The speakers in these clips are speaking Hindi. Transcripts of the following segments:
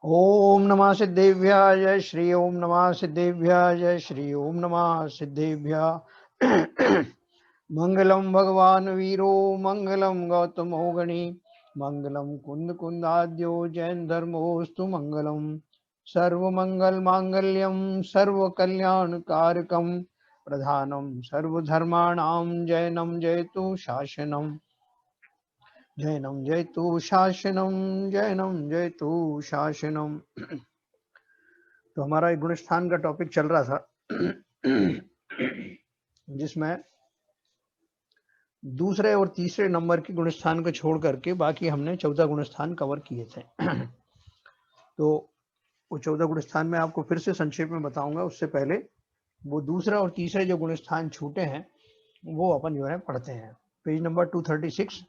ओम नमः सिद्धेभ्याय श्री ओम नमः सिद्धेभ्याय श्री ओम नमः सिद्धेभ्याय। मंगलम भगवान वीरो मंगलम गौतमो गणी मंगलम कुंद कुंदाद्यो जैन धर्मोस्तु मंगलम सर्वमंगल मांगल्यम सर्व कल्याण कारकम प्रधानम सर्वधर्माणां जैनम जयतु शासनम जैनम जयतु शासनम जैनम जयतु शासनम। तो हमारा एक गुणस्थान का टॉपिक चल रहा था जिसमें दूसरे और तीसरे नंबर के गुणस्थान को छोड़ करके बाकी हमने 14 गुणस्थान कवर किए थे। तो वो 14 गुणस्थान में आपको फिर से संक्षेप में बताऊंगा, उससे पहले वो दूसरा और तीसरे जो गुणस्थान छूटे हैं वो अपन जो है पढ़ते हैं। Page number 236।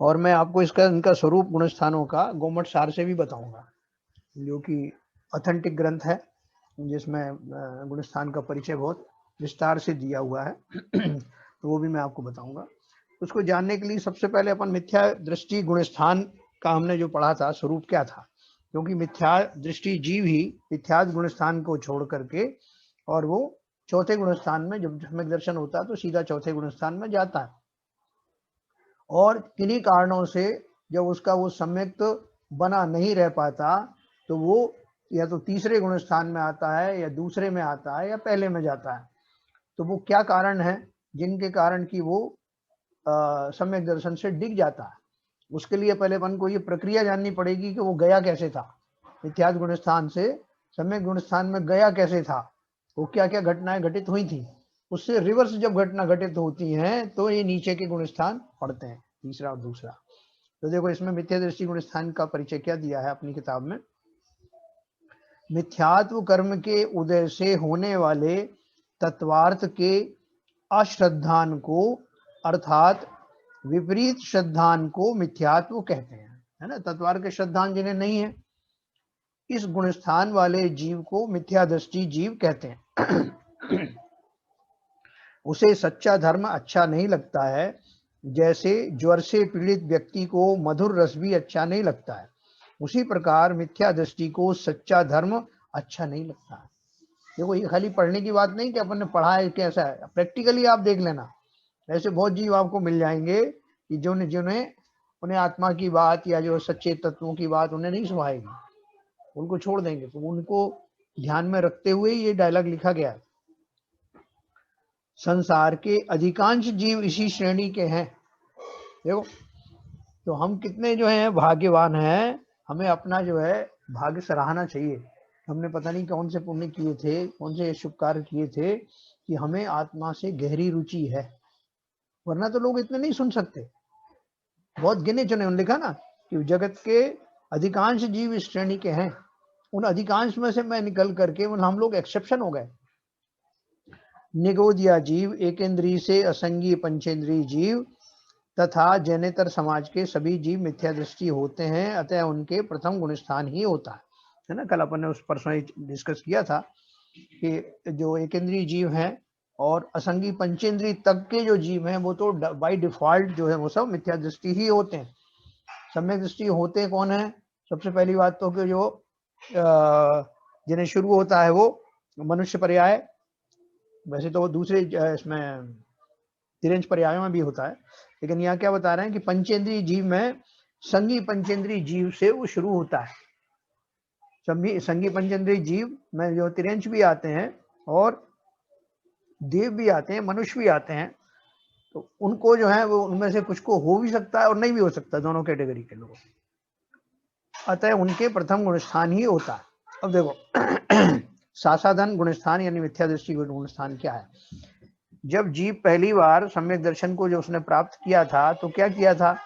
और मैं आपको इनका स्वरूप गुणस्थानों का गोमट सार से भी बताऊंगा, जो कि ऑथेंटिक ग्रंथ है जिसमें गुणस्थान का परिचय बहुत विस्तार से दिया हुआ है। तो वो भी मैं आपको बताऊंगा। उसको जानने के लिए सबसे पहले अपन मिथ्या दृष्टि गुणस्थान का हमने जो पढ़ा था स्वरूप क्या था, क्योंकि मिथ्या दृष्टि जीव ही मिथ्या गुणस्थान को छोड़ करके और वो चौथे गुणस्थान में जब सम्यक दर्शन होता है तो सीधा चौथे गुणस्थान में जाता है। और किन्हीं कारणों से जब उसका वो सम्यक बना नहीं रह पाता तो वो या तो तीसरे गुणस्थान में आता है या दूसरे में आता है या पहले में जाता है। तो वो क्या कारण है जिनके कारण कि वो सम्यक दर्शन से डिग जाता है। उसके लिए पहले अपन को ये प्रक्रिया जाननी पड़ेगी कि वो गया कैसे था, मिथ्यात्व गुणस्थान से सम्यक गुणस्थान में गया कैसे था, वो क्या क्या घटनाएं घटित हुई थी। उससे रिवर्स जब घटना घटित होती हैं तो ये नीचे के गुणस्थान पढ़ते हैं, तीसरा और दूसरा। तो देखो इसमें मिथ्या दृष्टि गुणस्थान का परिचय क्या दिया है अपनी किताब में। मिथ्यात्व कर्म के उदय से होने वाले तत्वार्थ के अश्रद्धान को अर्थात विपरीत श्रद्धान को मिथ्यात्व कहते हैं, है ना। तत्वार्थ के श्रद्धान जिन्हें नहीं है, इस गुणस्थान वाले जीव को मिथ्या दृष्टि जीव कहते हैं। उसे सच्चा धर्म अच्छा नहीं लगता है, जैसे ज्वर से पीड़ित व्यक्ति को मधुर रस भी अच्छा नहीं लगता है, उसी प्रकार मिथ्या दृष्टि को सच्चा धर्म अच्छा नहीं लगता है। देखो ये खाली पढ़ने की बात नहीं कि अपन ने पढ़ा है कैसा है, प्रैक्टिकली आप देख लेना। ऐसे बहुत जीव आपको मिल जाएंगे कि जिन्हें उन्हें आत्मा की बात या जो सच्चे तत्वों की बात उन्हें नहीं सुहाएगी, उनको छोड़ देंगे। तो उनको ध्यान में रखते हुए ये डायलॉग लिखा गया है। संसार के अधिकांश जीव इसी श्रेणी के हैं। देखो तो हम कितने जो हैं भाग्यवान हैं, हमें अपना जो है भाग्य सराहना चाहिए। हमने पता नहीं कौन से पुण्य किए थे, कौन से शुभ कार्य किए थे कि हमें आत्मा से गहरी रुचि है, वरना तो लोग इतने नहीं सुन सकते। बहुत गिने चुने उन्होंने लिखा ना कि जगत के अधिकांश जीव इस श्रेणी के हैं, उन अधिकांश में से मैं निकल करके हम लोग एक्सेप्शन हो गए। निगोदिया जीव, एकेंद्रीय से असंगी पंचेंद्रीय जीव तथा जैनेतर समाज के सभी जीव मिथ्या दृष्टि होते हैं, अतः उनके प्रथम गुणस्थान ही होता है ना। कल अपन ने उस परसों डिस्कस किया था कि जो एकेंद्रीय जीव हैं और असंगी पंचेंद्रीय तक के जो जीव हैं वो तो बाय डिफॉल्ट जो है वो सब मिथ्या दृष्टि ही होते हैं। सम्यक दृष्टि होते कौन है? सबसे पहली बात तो कि जो जिन्हें शुरू होता है वो मनुष्य पर्याय, वैसे तो वो दूसरे इसमें तिरंज पर्यायों में भी होता है, लेकिन यहाँ क्या बता रहे हैं कि पंचेंद्रीय जीव में संगी पंचेंद्रीय जीव से वो शुरू होता है। संगी पंचेंद्रीय जीव में जो तिरंज भी आते हैं और देव भी आते हैं, मनुष्य भी आते हैं, तो उनको जो है वो उनमें से कुछ को हो भी सकता है और नहीं भी हो सकता, दोनों कैटेगरी के लोग। अतः उनके प्रथम गुणस्थान ही होता है। अब देखो सासाधन गुणस्थान यानी मिथ्या दृष्टि गुणस्थान क्या है। जब जीव पहली बार सम्यक दर्शन को जो उसने प्राप्त किया था तो क्या किया था,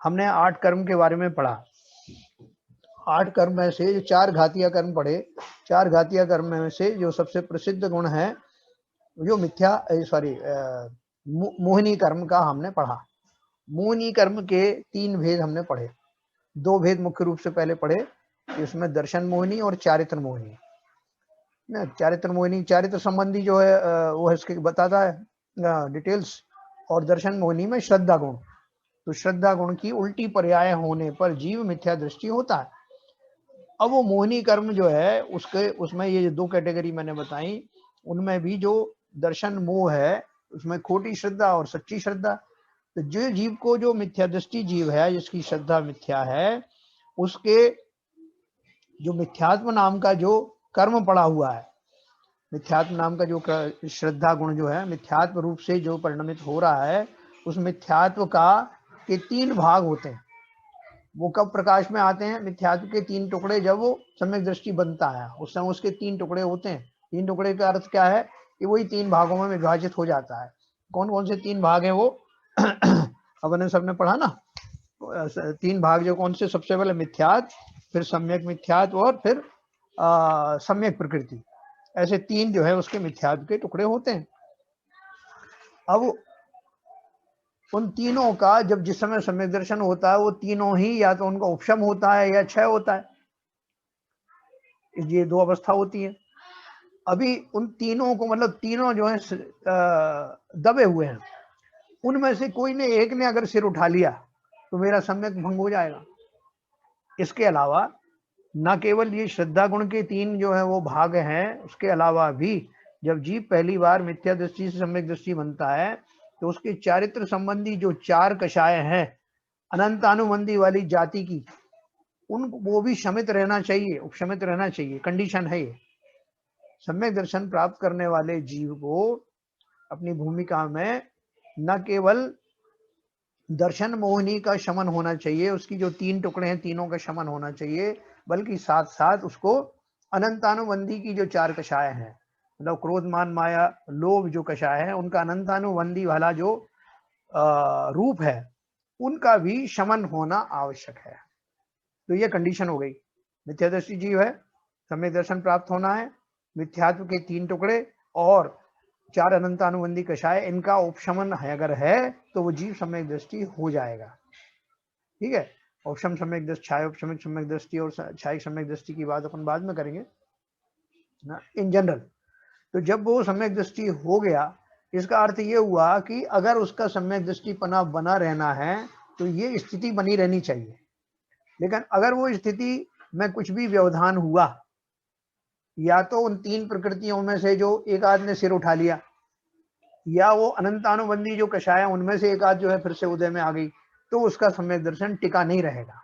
हमने 8 कर्म के बारे में पढ़ा। 8 कर्म में से जो 4 घातीय कर्म पढ़े, 4 घातीय कर्म में से जो सबसे प्रसिद्ध गुण है जो मोहिनी कर्म का हमने पढ़ा। मोहिनी कर्म के 3 भेद हमने पढ़े। 2 भेद मुख्य रूप से पहले पढ़े, इसमें दर्शन मोहिनी और चारित्र मोहिनी। चारित्र मोहिनी चारित्र संबंधी जो है वो इसके बताता है डिटेल्स, और दर्शन मोहिनी में श्रद्धा गुण। तो श्रद्धा गुण की उल्टी पर्याय होने पर जीव मिथ्या दृष्टि होता है। अब वो मोहिनी कर्म जो है उसमें ये जो दो कैटेगरी मैंने बताई, उनमें भी जो दर्शन मोह है उसमें खोटी श्रद्धा और सच्ची श्रद्धा। तो जो जीव को जो मिथ्या दृष्टि जीव है, जिसकी श्रद्धा मिथ्या है, उसके जो मिथ्यात्व नाम का जो कर्म पड़ा हुआ है, मिथ्यात्व नाम का जो श्रद्धा गुण जो है मिथ्यात्व रूप से जो परिणमित हो रहा है, उस मिथ्यात्व का के 3 भाग होते हैं। वो कब प्रकाश में आते हैं? मिथ्यात्व के 3 टुकड़े जब वो सम्यक दृष्टि बनता है, उस समय उसके 3 टुकड़े होते हैं। 3 टुकड़े का अर्थ क्या है कि वही 3 भागों में विभाजित हो जाता है। कौन कौन से 3 भाग है वो? अपन ने सबने पढ़ा ना, 3 भाग जो कौन से? सबसे पहले मिथ्यात्व, फिर सम्यक मिथ्यात्व और फिर सम्यक प्रकृति। ऐसे 3 जो है उसके मिथ्यात्व के टुकड़े होते हैं। अब उन तीनों का जब जिस समय सम्यक दर्शन होता है, वो तीनों ही या तो उनका उपशम होता है या क्षय होता है। ये 2 अवस्था होती है। अभी उन तीनों को, मतलब तीनों जो है दबे हुए हैं, उनमें से कोई ने एक ने अगर सिर उठा लिया तो मेरा सम्यक भंग हो जाएगा। इसके अलावा न केवल ये श्रद्धा गुण के 3 जो है वो भाग हैं, उसके अलावा भी जब जीव पहली बार मिथ्या दृष्टि से सम्यक दृष्टि बनता है तो उसके चारित्र संबंधी जो 4 कषाय हैं अनंतानुबंधी वाली जाति की, उन वो भी शमित रहना चाहिए, उपशमित रहना चाहिए। कंडीशन है ये। सम्यक दर्शन प्राप्त करने वाले जीव को अपनी भूमिका में न केवल दर्शन मोहिनी का शमन होना चाहिए, उसकी जो 3 टुकड़े हैं तीनों का शमन होना चाहिए, बल्कि साथ साथ उसको अनंतानुबंधी की जो 4 कषाय हैं, मतलब क्रोध मान माया लोभ जो कषाय है, उनका अनंतानुबंधी वाला जो रूप है, उनका भी शमन होना आवश्यक है। तो ये कंडीशन हो गई। मिथ्यादर्शी जीव है, सम्यक दर्शन प्राप्त होना है, मिथ्यात्व के 3 टुकड़े और 4 अनंतानुबंधी कषाय, इनका उपशमन है अगर है तो वो जीव सम्यक दृष्टि हो जाएगा। ठीक है। उपशम सम्यक दृष्टि, छाया उपशमिक सम्यक दृष्टि और छायिक सम्यक दृष्टि की बात अपन बाद में करेंगे ना, इन जनरल। तो जब वो सम्यक दृष्टि हो गया, इसका अर्थ ये हुआ कि अगर उसका सम्यक दृष्टिपना बना रहना है तो ये स्थिति बनी रहनी चाहिए। लेकिन अगर वो स्थिति में कुछ भी व्यवधान हुआ, या तो उन 3 प्रकृतियों में से जो एक आध ने सिर उठा लिया, या वो अनंतानुबंधी जो कषाय उनमें से एक आध जो है फिर से उदय में आ गई, तो उसका सम्यक दर्शन टिका नहीं रहेगा।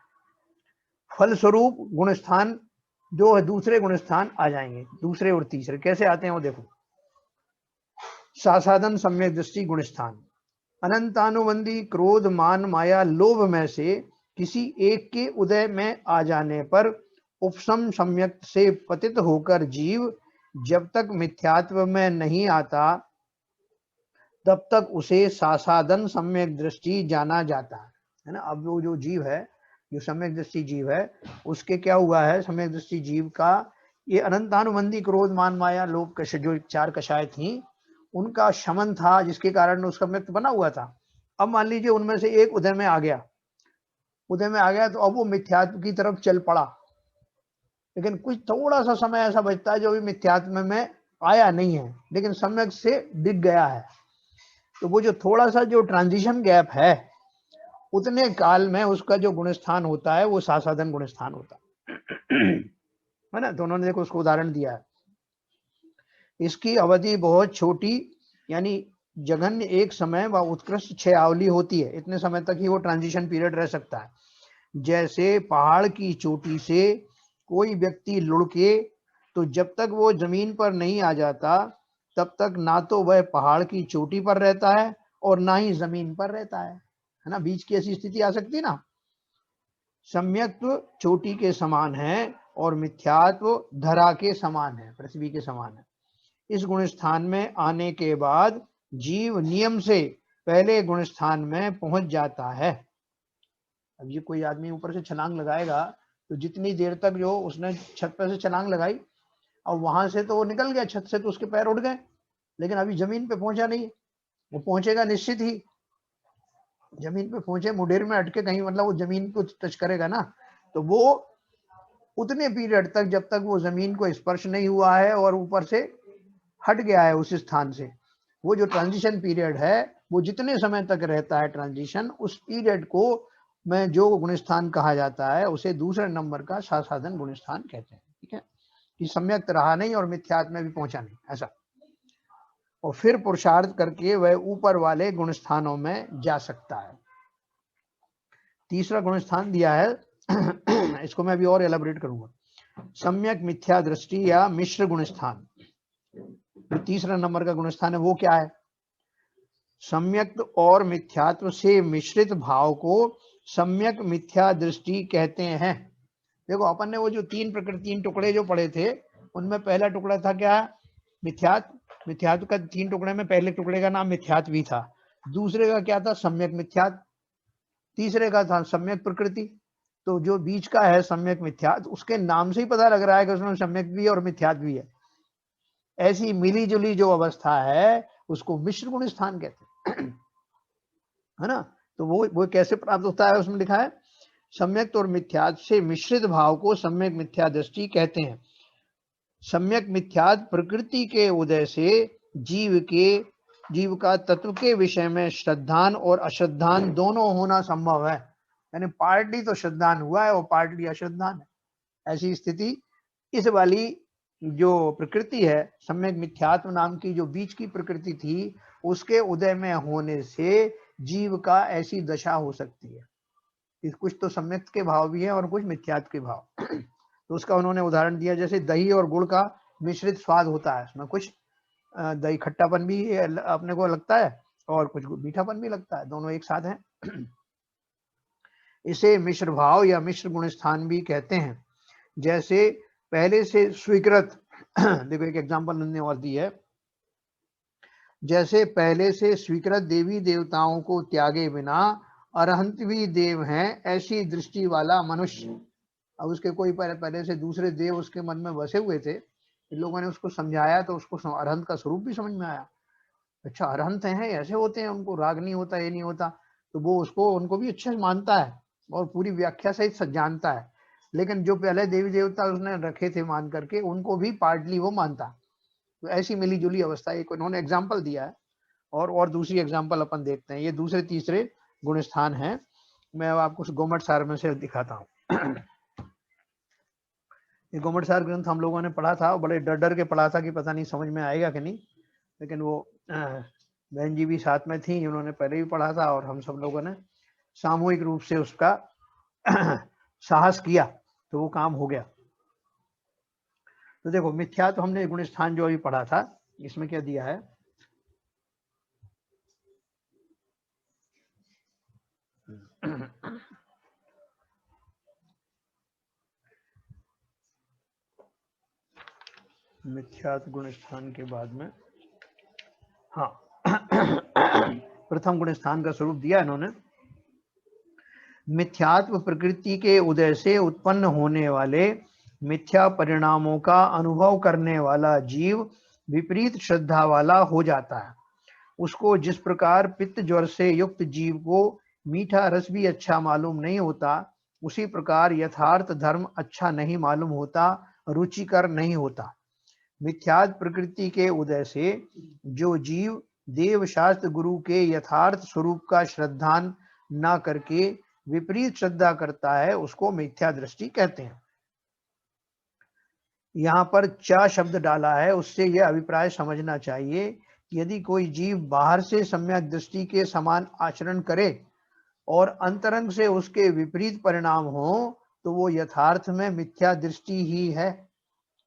फलस्वरूप गुणस्थान जो है दूसरे गुणस्थान आ जाएंगे, दूसरे और तीसरे। कैसे आते हैं वो देखो। सासाधन सम्यक दृष्टि गुणस्थान, अनंतानुबंधी क्रोध मान माया लोभ में से किसी एक के उदय में आ जाने पर उपशम सम्यक से पतित होकर जीव जब तक मिथ्यात्व में नहीं आता तब तक उसे सासाधन सम्यक दृष्टि जाना जाता है ना। अब वो जो जीव है, जो सम्यक दृष्टि जीव है, उसके क्या हुआ है? सम्यक दृष्टि जीव का ये अनंतानुबंधी क्रोध मान माया लोभ कषाय जो 4 कषाय थी, उनका शमन था, जिसके कारण उसका म्यक्त बना हुआ था। अब मान लीजिए उनमें से एक उदय में आ गया, उदय में आ गया तो अब वो मिथ्यात्व की तरफ चल पड़ा, लेकिन कुछ थोड़ा सा समय ऐसा बचता है जो भी मिथ्यात्व में आया नहीं है, लेकिन सम्यक से दिख गया है। तो वो जो थोड़ा सा जो ट्रांजिशन गैप है, उतने काल में उसका जो गुणस्थान होता है वो सासाधन गुणस्थान होता है ना। तो उन्होंने देखो उसको उदाहरण दिया है। इसकी अवधि बहुत छोटी, यानी जघन्य एक समय व उत्कृष्ट 6 आवली होती है, इतने समय तक ही वो ट्रांजिशन पीरियड रह सकता है। जैसे पहाड़ की चोटी से कोई व्यक्ति लुढ़के तो जब तक वो जमीन पर नहीं आ जाता तब तक ना तो वह पहाड़ की चोटी पर रहता है और ना ही जमीन पर रहता है ना। बीच की ऐसी स्थिति आ सकती है ना। सम्यक्त्व चोटी के समान है और मिथ्यात्व धरा के समान है, पृथ्वी के समान है। इस गुणस्थान में आने के बाद जीव नियम से पहले गुणस्थान में पहुंच जाता है। अब ये कोई आदमी ऊपर से छलांग लगाएगा तो जितनी देर तक जो उसने छत पर से छलांग लगाई, और वहां से तो वो निकल गया, छत से तो उसके पैर उठ गए, लेकिन अभी जमीन पे पहुंचा नहीं। वो पहुंचेगा निश्चित ही, जमीन पे पहुंचे मुडेर में अटके कहीं, मतलब वो जमीन को टच करेगा ना, तो वो उतने पीरियड तक जब तक वो जमीन को स्पर्श नहीं हुआ है और ऊपर से हट गया है उस स्थान से, वो जो ट्रांजिशन पीरियड है वो जितने समय तक रहता है ट्रांजिशन, उस पीरियड को में जो गुणस्थान कहा जाता है उसे दूसरे नंबर का सासाधन गुणस्थान कहते हैं। ठीक है, कि सम्यक रहा नहीं और मिथ्यात्व में भी पहुंचा नहीं, ऐसा। और फिर पुरुषार्थ करके वह ऊपर वाले गुणस्थानों में जा सकता है। तीसरा गुणस्थान दिया है इसको मैं अभी और एलाबोरेट करूंगा, सम्यक मिथ्या दृष्टि या मिश्र गुणस्थान। जो तीसरा नंबर का गुणस्थान है वो क्या है? सम्यक और मिथ्यात्व से मिश्रित भाव को सम्यक मिथ्या दृष्टि कहते हैं। देखो अपन ने वो जो तीन टुकड़े जो पढ़े थे उनमें पहला टुकड़ा था क्या? मिथ्यात्व। मिथ्यात्व का 3 टुकड़े में पहले टुकड़े का नाम मिथ्यात्व भी था, दूसरे का क्या था? सम्यक मिथ्यात्व, तीसरे का था सम्यक प्रकृति। तो जो बीच का है सम्यक मिथ्यात्व, उसके नाम से ही पता लग रहा है कि उसमें सम्यक भी है और मिथ्यात्व भी है। ऐसी मिली जुली जो अवस्था है उसको मिश्र गुण स्थान कहते हैं, है ना। तो वो कैसे प्राप्त होता है? उसमें लिखा है सम्यक और मिथ्यात्व से मिश्रित भाव को सम्यक मिथ्या दृष्टि कहते हैं। सम्यक मिथ्यात्व प्रकृति के उदय से जीव का तत्व के विषय में श्रद्धान और अश्रद्धान दोनों होना संभव है। यानी पार्टली तो श्रद्धान हुआ है और पार्टली अश्रद्धान है। ऐसी स्थिति इस वाली जो प्रकृति है सम्यक मिथ्यात्व नाम की, जो बीच की प्रकृति थी, उसके उदय में होने से जीव का ऐसी दशा हो सकती है। कुछ तो सम्यक के भाव भी है और कुछ मिथ्यात्व के भाव। तो उसका उन्होंने उदाहरण दिया, जैसे दही और गुड़ का मिश्रित स्वाद होता है, उसमें कुछ दही खट्टापन भी अपने को लगता है और कुछ मीठापन भी लगता है, दोनों एक साथ हैं। इसे मिश्र भाव या मिश्र गुण स्थान भी कहते हैं। जैसे पहले से स्वीकृत देखो एक एग्जांपल उन्होंने और दी है, जैसे पहले से स्वीकृत देवी देवताओं को त्यागे बिना अरहंत भी देव हैं, ऐसी दृष्टि वाला मनुष्य। अब उसके कोई पहले से दूसरे देव उसके मन में बसे हुए थे, इन लोगों ने उसको समझाया तो उसको अरहंत का स्वरूप भी समझ में आया। अच्छा अरहंत हैं, ऐसे होते हैं, उनको राग नहीं होता, ये नहीं होता, तो वो उसको उनको भी अच्छे से मानता है और पूरी व्याख्या सहित जानता है। लेकिन जो पहले देवी देवता उसने रखे थे मान करके, उनको भी पार्टली वो मानता। तो ऐसी मिली जुली अवस्था एक उन्होंने एग्जाम्पल दिया है। और दूसरी एग्जाम्पल अपन देखते हैं, ये दूसरे तीसरे गुण स्थान है। मैं आपको गोमट सार में से दिखाता हूँ। ये गोमट सार ग्रंथ हम लोगों ने पढ़ा था, बड़े डर डर के पढ़ा था कि पता नहीं समझ में आएगा कि नहीं, लेकिन वो बहन जी भी साथ में थी, उन्होंने पहले भी पढ़ा था और हम सब लोगों ने सामूहिक रूप से उसका साहस किया तो वो काम हो गया। तो देखो मिथ्या तो हमने गुण स्थान जो अभी पढ़ा था, इसमें क्या दिया है? मिथ्यात्व गुण स्थान के बाद में हाँ प्रथम गुण स्थान का स्वरूप दिया इन्होंने। मिथ्यात्व प्रकृति के उदय से उत्पन्न होने वाले मिथ्या परिणामों का अनुभव करने वाला जीव विपरीत श्रद्धा वाला हो जाता है। उसको जिस प्रकार पित्त ज्वर से युक्त जीव को मीठा रस भी अच्छा मालूम नहीं होता, उसी प्रकार यथार्थ धर्म अच्छा नहीं मालूम होता, रुचिकर नहीं होता। मिथ्यात्व प्रकृति के उदय से जो जीव देव शास्त्र गुरु के यथार्थ स्वरूप का श्रद्धान न करके विपरीत श्रद्धा करता है, उसको मिथ्या दृष्टि कहते हैं। यहाँ पर चा शब्द डाला है, उससे यह अभिप्राय समझना चाहिए कि यदि कोई जीव बाहर से सम्यक दृष्टि के समान आचरण करे और अंतरंग से उसके विपरीत परिणाम हो, तो वो यथार्थ में मिथ्या दृष्टि ही है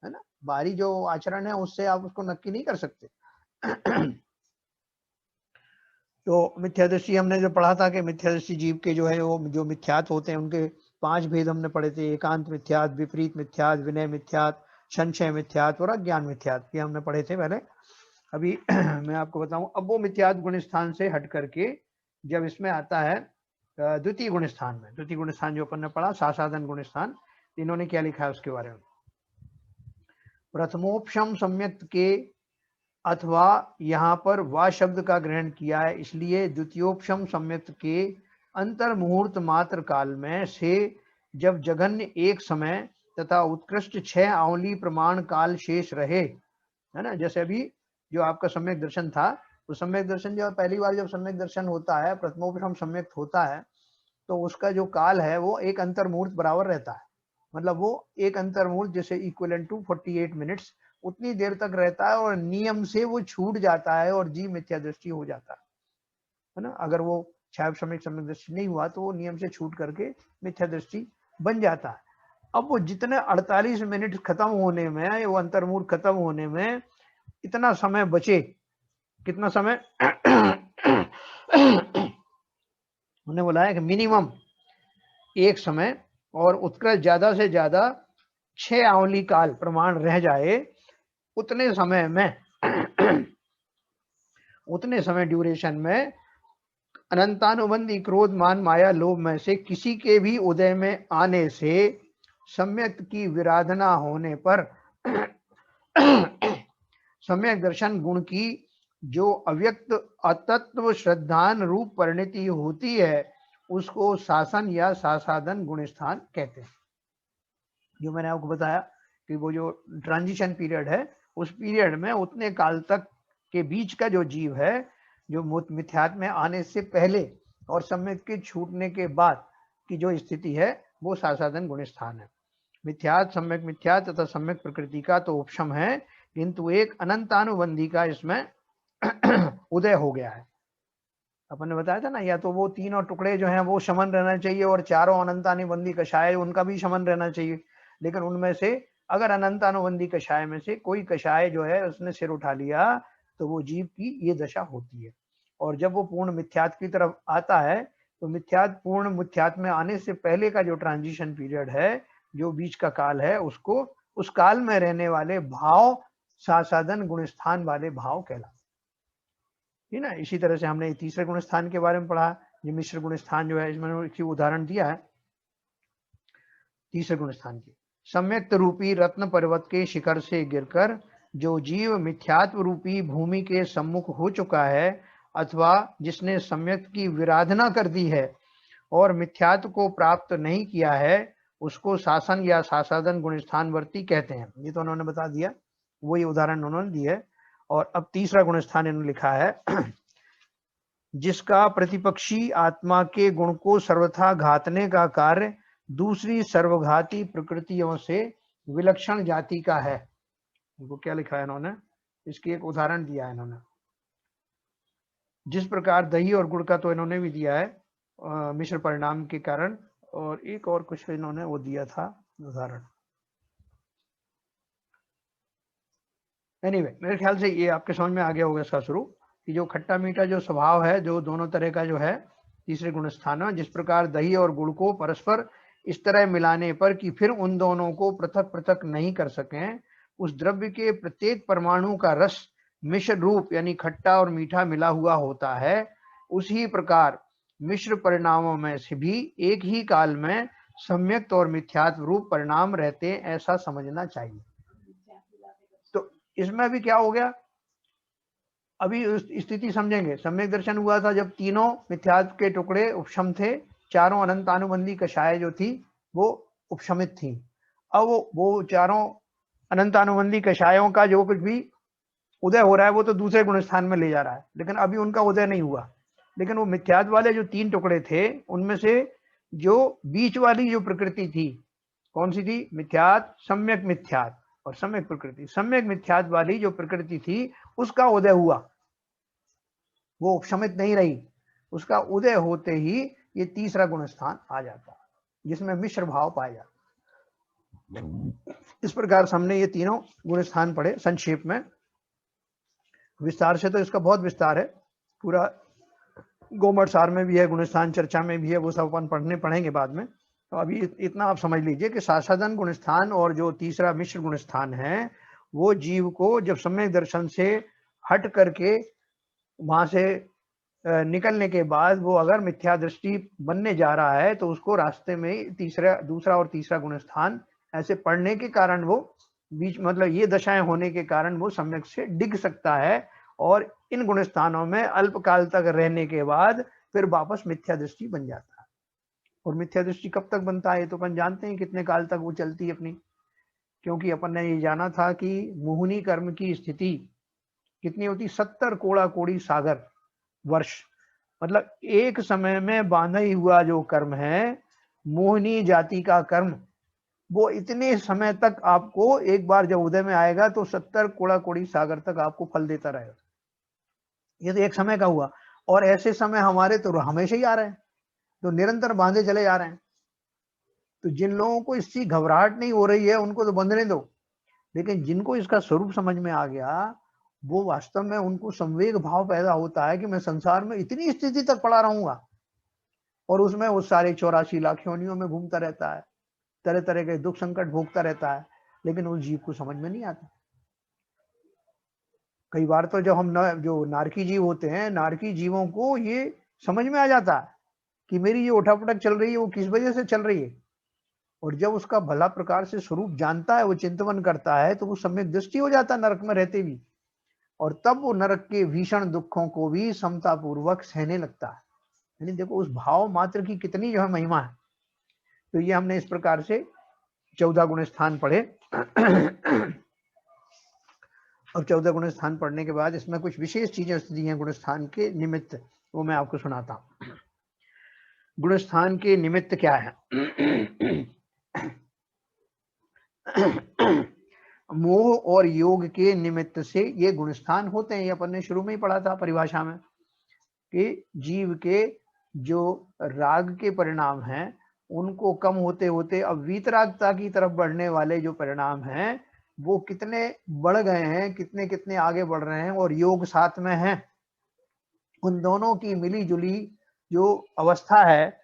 ना। बाहरी जो आचरण है उससे आप उसको नक्की नहीं कर सकते। तो मिथ्या दृष्टि हमने जो पढ़ा था कि मिथ्या दृष्टि जीव के जो है वो जो मिथ्यात्व होते हैं उनके 5 भेद हमने पढ़े थे, एकांत मिथ्यात्व, विपरीत मिथ्यात्व, विनय मिथ्यात्व, संशय मिथ्यात्व और अज्ञान मिथ्यात्व, ये हमने पढ़े थे पहले। अभी मैं आपको बताऊं, अब वो मिथ्यात्व गुण स्थान से हट करके जब इसमें आता है द्वितीय गुण स्थान में, द्वितीय गुण स्थान जो अपन ने पढ़ा सासाधन गुण स्थान, इन्होंने क्या लिखा है उसके बारे में। प्रथमोपशम सम्यक्त के अथवा यहाँ पर वा शब्द का ग्रहण किया है, इसलिए द्वितीयोपशम सम्यक्त के अंतर मुहूर्त मात्र काल में से जब जघन्य एक समय तथा उत्कृष्ट 6 आंवली प्रमाण काल शेष रहे, है ना। जैसे अभी जो आपका सम्यक दर्शन था तो सम्यक दर्शन जो पहली बार जब सम्यक दर्शन होता है, प्रथमोपशम सम्यक होता है, तो उसका जो काल है वो एक अंतर्मुहूर्त बराबर रहता है। मतलब वो एक अंतर्मुहूर्त जैसे इक्विवेलेंट टू 48 मिनट्स उतनी देर तक रहता है, और नियम से वो छूट जाता है और जीव मिथ्या दृष्टि हो जाता है ना। अगर वो छाया सम्यक सम्यक दृष्टि नहीं हुआ तो वो नियम से छूट करके मिथ्या दृष्टि बन जाता है। अब वो जितने 48 मिनट खत्म होने में, वो अंतर्मुहूर्त खत्म होने में इतना समय बचे, कितना समय उन्होंने बोला है कि मिनिमम एक समय और उत्कृष्ट ज्यादा से ज्यादा 6 आंवली काल प्रमाण रह जाए, उतने समय में उतने समय ड्यूरेशन में अनंतानुबंधी क्रोध मान माया लोभ में से किसी के भी उदय में आने से सम्यक की विराधना होने पर सम्यक दर्शन गुण की जो अव्यक्त अतत्व श्रद्धान रूप परिणति होती है, उसको शासन या सासाधन गुण स्थान कहते हैं। जो मैंने आपको बताया कि वो जो ट्रांजिशन पीरियड है, उस पीरियड में उतने काल तक के बीच का जो जीव है, जो मिथ्यात्व में आने से पहले और सम्यक के छूटने के बाद की जो स्थिति है, वो सासाधन गुण स्थान है। मिथ्यात सम्यक मिथ्यात तथा सम्यक प्रकृति का तो उपशम है, किंतु एक अनंतानुबंधी का इसमें उदय हो गया है। अपन ने बताया था ना, या तो वो तीनों टुकड़े जो हैं वो शमन रहना चाहिए, और चारों अनंतानुबंधी कषाय उनका भी शमन रहना चाहिए। लेकिन उनमें से अगर अनंतानुबंधी कषाय में से कोई कषाय जो है उसने सिर उठा लिया, तो वो जीव की ये दशा होती है। और जब वो पूर्ण मिथ्यात्व की तरफ आता है, तो मिथ्यात्व पूर्ण मिथ्यात्व में आने से पहले का जो ट्रांजिशन पीरियड है, जो बीच का काल है, उसको उस काल में रहने वाले भाव सासाधन गुण स्थान वाले भाव कहलाते हैं ना। इसी तरह से हमने तीसरे गुण स्थान के बारे में पढ़ा, जो मिश्र गुण स्थान जो है, इसमें उदाहरण दिया है तीसरे गुण स्थान की। सम्यक्त रूपी रत्न पर्वत के शिखर से गिरकर जो जीव मिथ्यात्व रूपी भूमि के सम्मुख हो चुका है, अथवा जिसने सम्यक्त की विराधना कर दी है और मिथ्यात्व को प्राप्त नहीं किया है, उसको शासन या शासाधन गुण स्थानवर्ती कहते हैं। ये तो उन्होंने बता दिया, वही उदाहरण उन्होंने दिया है। और अब तीसरा गुण स्थान इन्होंने लिखा है, जिसका प्रतिपक्षी आत्मा के गुण को सर्वथा घातने का कार्य दूसरी सर्वघाती प्रकृतियों से विलक्षण जाति का है। उनको क्या लिखा है इन्होंने, इसकी एक उदाहरण दिया है इन्होंने। जिस प्रकार दही और गुड़ का तो इन्होंने भी दिया है मिश्र परिणाम के कारण, और एक और कुछ इन्होंने वो दिया था उदाहरण। एनीवे, मेरे ख्याल से ये आपके समझ में आ गया होगा इसका शुरू, कि जो खट्टा मीठा जो स्वभाव है, जो दोनों तरह का जो है तीसरे गुण स्थान में, जिस प्रकार दही और गुड़ को परस्पर इस तरह मिलाने पर कि फिर उन दोनों को पृथक पृथक नहीं कर सकें, उस द्रव्य के प्रत्येक परमाणु का रस मिश्र रूप यानी खट्टा और मीठा मिला हुआ होता है, उसी प्रकार मिश्र परिणामों में से भी एक ही काल में सम्यक्त और मिथ्यात्व रूप परिणाम रहते, ऐसा समझना चाहिए। तो इसमें अभी क्या हो गया, अभी स्थिति समझेंगे। सम्यक दर्शन हुआ था जब तीनों मिथ्यात्व के टुकड़े उपशम थे, चारों अनंतानुबंधी कषाय जो थी वो उपशमित थी। अब वो चारों अनंतानुबंधी कषायों का जो कुछ भी उदय हो रहा है, वो तो दूसरे गुण स्थान में ले जा रहा है, लेकिन अभी उनका उदय नहीं हुआ। लेकिन वो मिथ्यात्व वाले जो तीन टुकड़े थे, उनमें से जो बीच वाली जो प्रकृति थी, कौन सी थी, मिथ्यात्व सम्यक मिथ्यात्व और सम्यक प्रकृति, सम्यक मिथ्यात्व वाली जो प्रकृति थी उसका उदय हुआ, वो उपशमित नहीं रही। उसका उदय होते ही ये तीसरा गुण स्थान आ जाता है, जिसमें मिश्र भाव पाए जाते। इस प्रकार से हमने ये तीनों गुण स्थान पढ़े संक्षेप में। विस्तार से तो इसका बहुत विस्तार है, पूरा गोमठ सार में भी है, गुणस्थान चर्चा में भी है, वो सब अपन पढ़ेंगे बाद में। तो अभी इतना आप समझ लीजिए कि सासाधन गुणस्थान और जो तीसरा मिश्र गुणस्थान है, वो जीव को जब सम्यक दर्शन से हट करके वहां से निकलने के बाद वो अगर मिथ्या दृष्टि बनने जा रहा है, तो उसको रास्ते में दूसरा और तीसरा गुणस्थान ऐसे पढ़ने के कारण वो बीच, मतलब ये दशाएं होने के कारण वो सम्यक से डिग सकता है, और इन गुणस्थानों में अल्पकाल तक रहने के बाद फिर वापस मिथ्या दृष्टि बन जाता है। और मिथ्या दृष्टि कब तक बनता है, तो अपन जानते हैं कितने काल तक वो चलती है अपनी, क्योंकि अपन ने ये जाना था कि मोहिनी कर्म की स्थिति कितनी होती, 70 कोड़ा कोड़ी सागर वर्ष। मतलब एक समय में बांधा ही हुआ जो कर्म है, मोहिनी जाति का कर्म, वो इतने समय तक आपको, एक बार जब उदय में आएगा तो 70 कोड़ा कोड़ी सागर तक आपको फल देता रहेगा। ये तो एक समय का हुआ, और ऐसे समय हमारे तो हमेशा ही आ रहे हैं, तो निरंतर बांधे चले जा रहे हैं। तो जिन लोगों को इसकी घबराहट नहीं हो रही है उनको तो बंधने दो, लेकिन जिनको इसका स्वरूप समझ में आ गया, वो वास्तव में उनको संवेग भाव पैदा होता है कि मैं संसार में इतनी स्थिति तक पड़ा रहूंगा, और उसमें वो सारे 84 लाख योनियों में घूमता रहता है, तरह तरह के दुख संकट भोगता रहता है, लेकिन उस जीव को समझ में नहीं आता। कई बार तो जब हम जो नारकी जीव होते हैं, नारकी जीवों को ये समझ में आ जाता है कि मेरी ये उठापटक चल रही है वो किस वजह से चल रही है, और जब उसका भला प्रकार से स्वरूप जानता है, वो चिंतन करता है, तो वो सम्यक दृष्टि हो जाता है नरक में रहते भी, और तब वो नरक के भीषण दुखों को भी समता पूर्वक सहने लगता है। यानी देखो उस भाव मात्र की कितनी जो है महिमा है। तो ये हमने इस प्रकार से 14 गुण स्थान पढ़े। अब 14 गुण स्थान पढ़ने के बाद इसमें कुछ विशेष चीजें दी हैं गुण स्थान के निमित्त, वो मैं आपको सुनाता हूँ। गुण स्थान के निमित्त क्या है? मोह और योग के निमित्त से ये गुणस्थान होते हैं। ये अपन ने शुरू में ही पढ़ा था परिभाषा में कि जीव के जो राग के परिणाम हैं उनको कम होते होते अब वीतरागता की तरफ बढ़ने वाले जो परिणाम हैं वो कितने बढ़ गए हैं, कितने कितने आगे बढ़ रहे हैं, और योग साथ में है। उन दोनों की मिली जुली जो अवस्था है,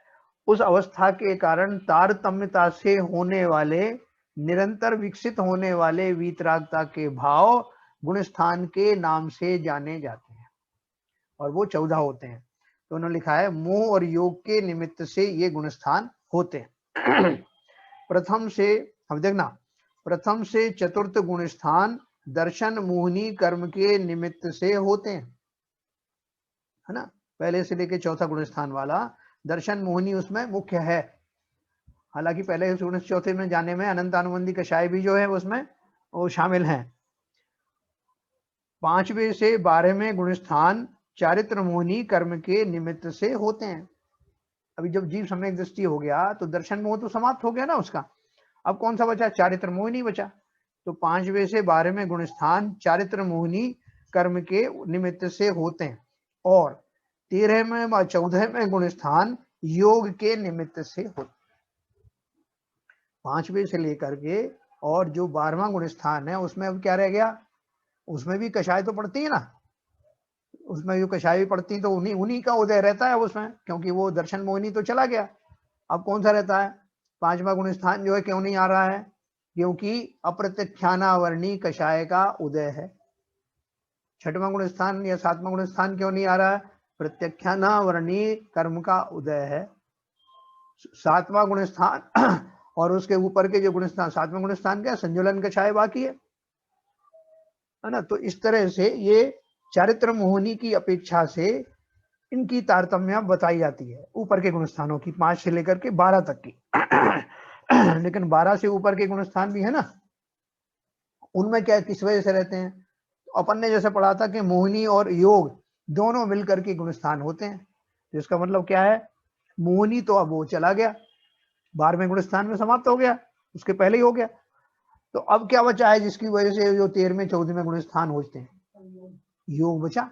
उस अवस्था के कारण तारतम्यता से होने वाले, निरंतर विकसित होने वाले वीतरागता के भाव गुणस्थान के नाम से जाने जाते हैं, और वो 14 होते हैं। तो उन्होंने लिखा है मोह और योग के निमित्त से ये गुणस्थान होते हैं। प्रथम से, अब देखना, प्रथम से चतुर्थ गुणस्थान दर्शन मोहिनी कर्म के निमित्त से होते हैं, है ना। पहले से लेके चौथा गुणस्थान वाला दर्शन मोहिनी उसमें मुख्य है। हालांकि पहले चौथे में जाने में अनंत अनुबंधी कषाय भी जो है उसमें वो शामिल हैं। 5वें से 12वें गुणस्थान चारित्र मोहिनी कर्म के निमित्त से होते हैं। अभी जब जीव सम्यक दृष्टि हो गया तो दर्शन मोह तो समाप्त हो गया ना उसका, अब कौन सा बचा? चारित्र मोहिनी बचा। तो 5वें से 12वें गुणस्थान चारित्र मोहिनी कर्म के निमित्त से होते हैं, और 13वें व 14वें गुणस्थान योग के निमित्त से होते। 5वें से लेकर के और जो 12वां गुणस्थान है उसमें अब क्या रह गया? उसमें भी कषाय तो पड़ती है ना, उसमें जो कषाय भी पड़ती तो उन्हीं का उदय रहता है उसमें, क्योंकि वो दर्शन मोहिनी तो चला गया। अब कौन सा रहता है? 5वां गुणस्थान जो है क्यों नहीं आ रहा है? क्योंकि अप्रत्यक्षानावर्णी कषाय का उदय है। 6वां गुणस्थान या 7वां गुणस्थान क्यों नहीं आ रहा है? प्रत्यक्षानावर्णी कर्म का उदय है। 7वां गुणस्थान और उसके ऊपर के जो गुणस्थान 7वां गुणस्थान क्या? संजुलन कषाय बाकी है ना। तो इस तरह से ये चारित्र मोहिनी की अपेक्षा से इनकी तारतम्य बताई जाती है ऊपर के गुणस्थानों की, 5 से लेकर के 12 तक की। लेकिन 12 से ऊपर के गुणस्थान भी है ना, उनमें क्या किस वजह से रहते हैं? तो अपन ने जैसे पढ़ा था कि मोहिनी और योग दोनों मिलकर के गुणस्थान होते हैं। तो इसका मतलब क्या है? मोहिनी तो अब वो चला गया, 12वें गुणस्थान में समाप्त हो गया, उसके पहले ही हो गया। तो अब क्या बचा है जिसकी वजह से जो 13वें 14वें गुणस्थान होते हैं? योग बचा।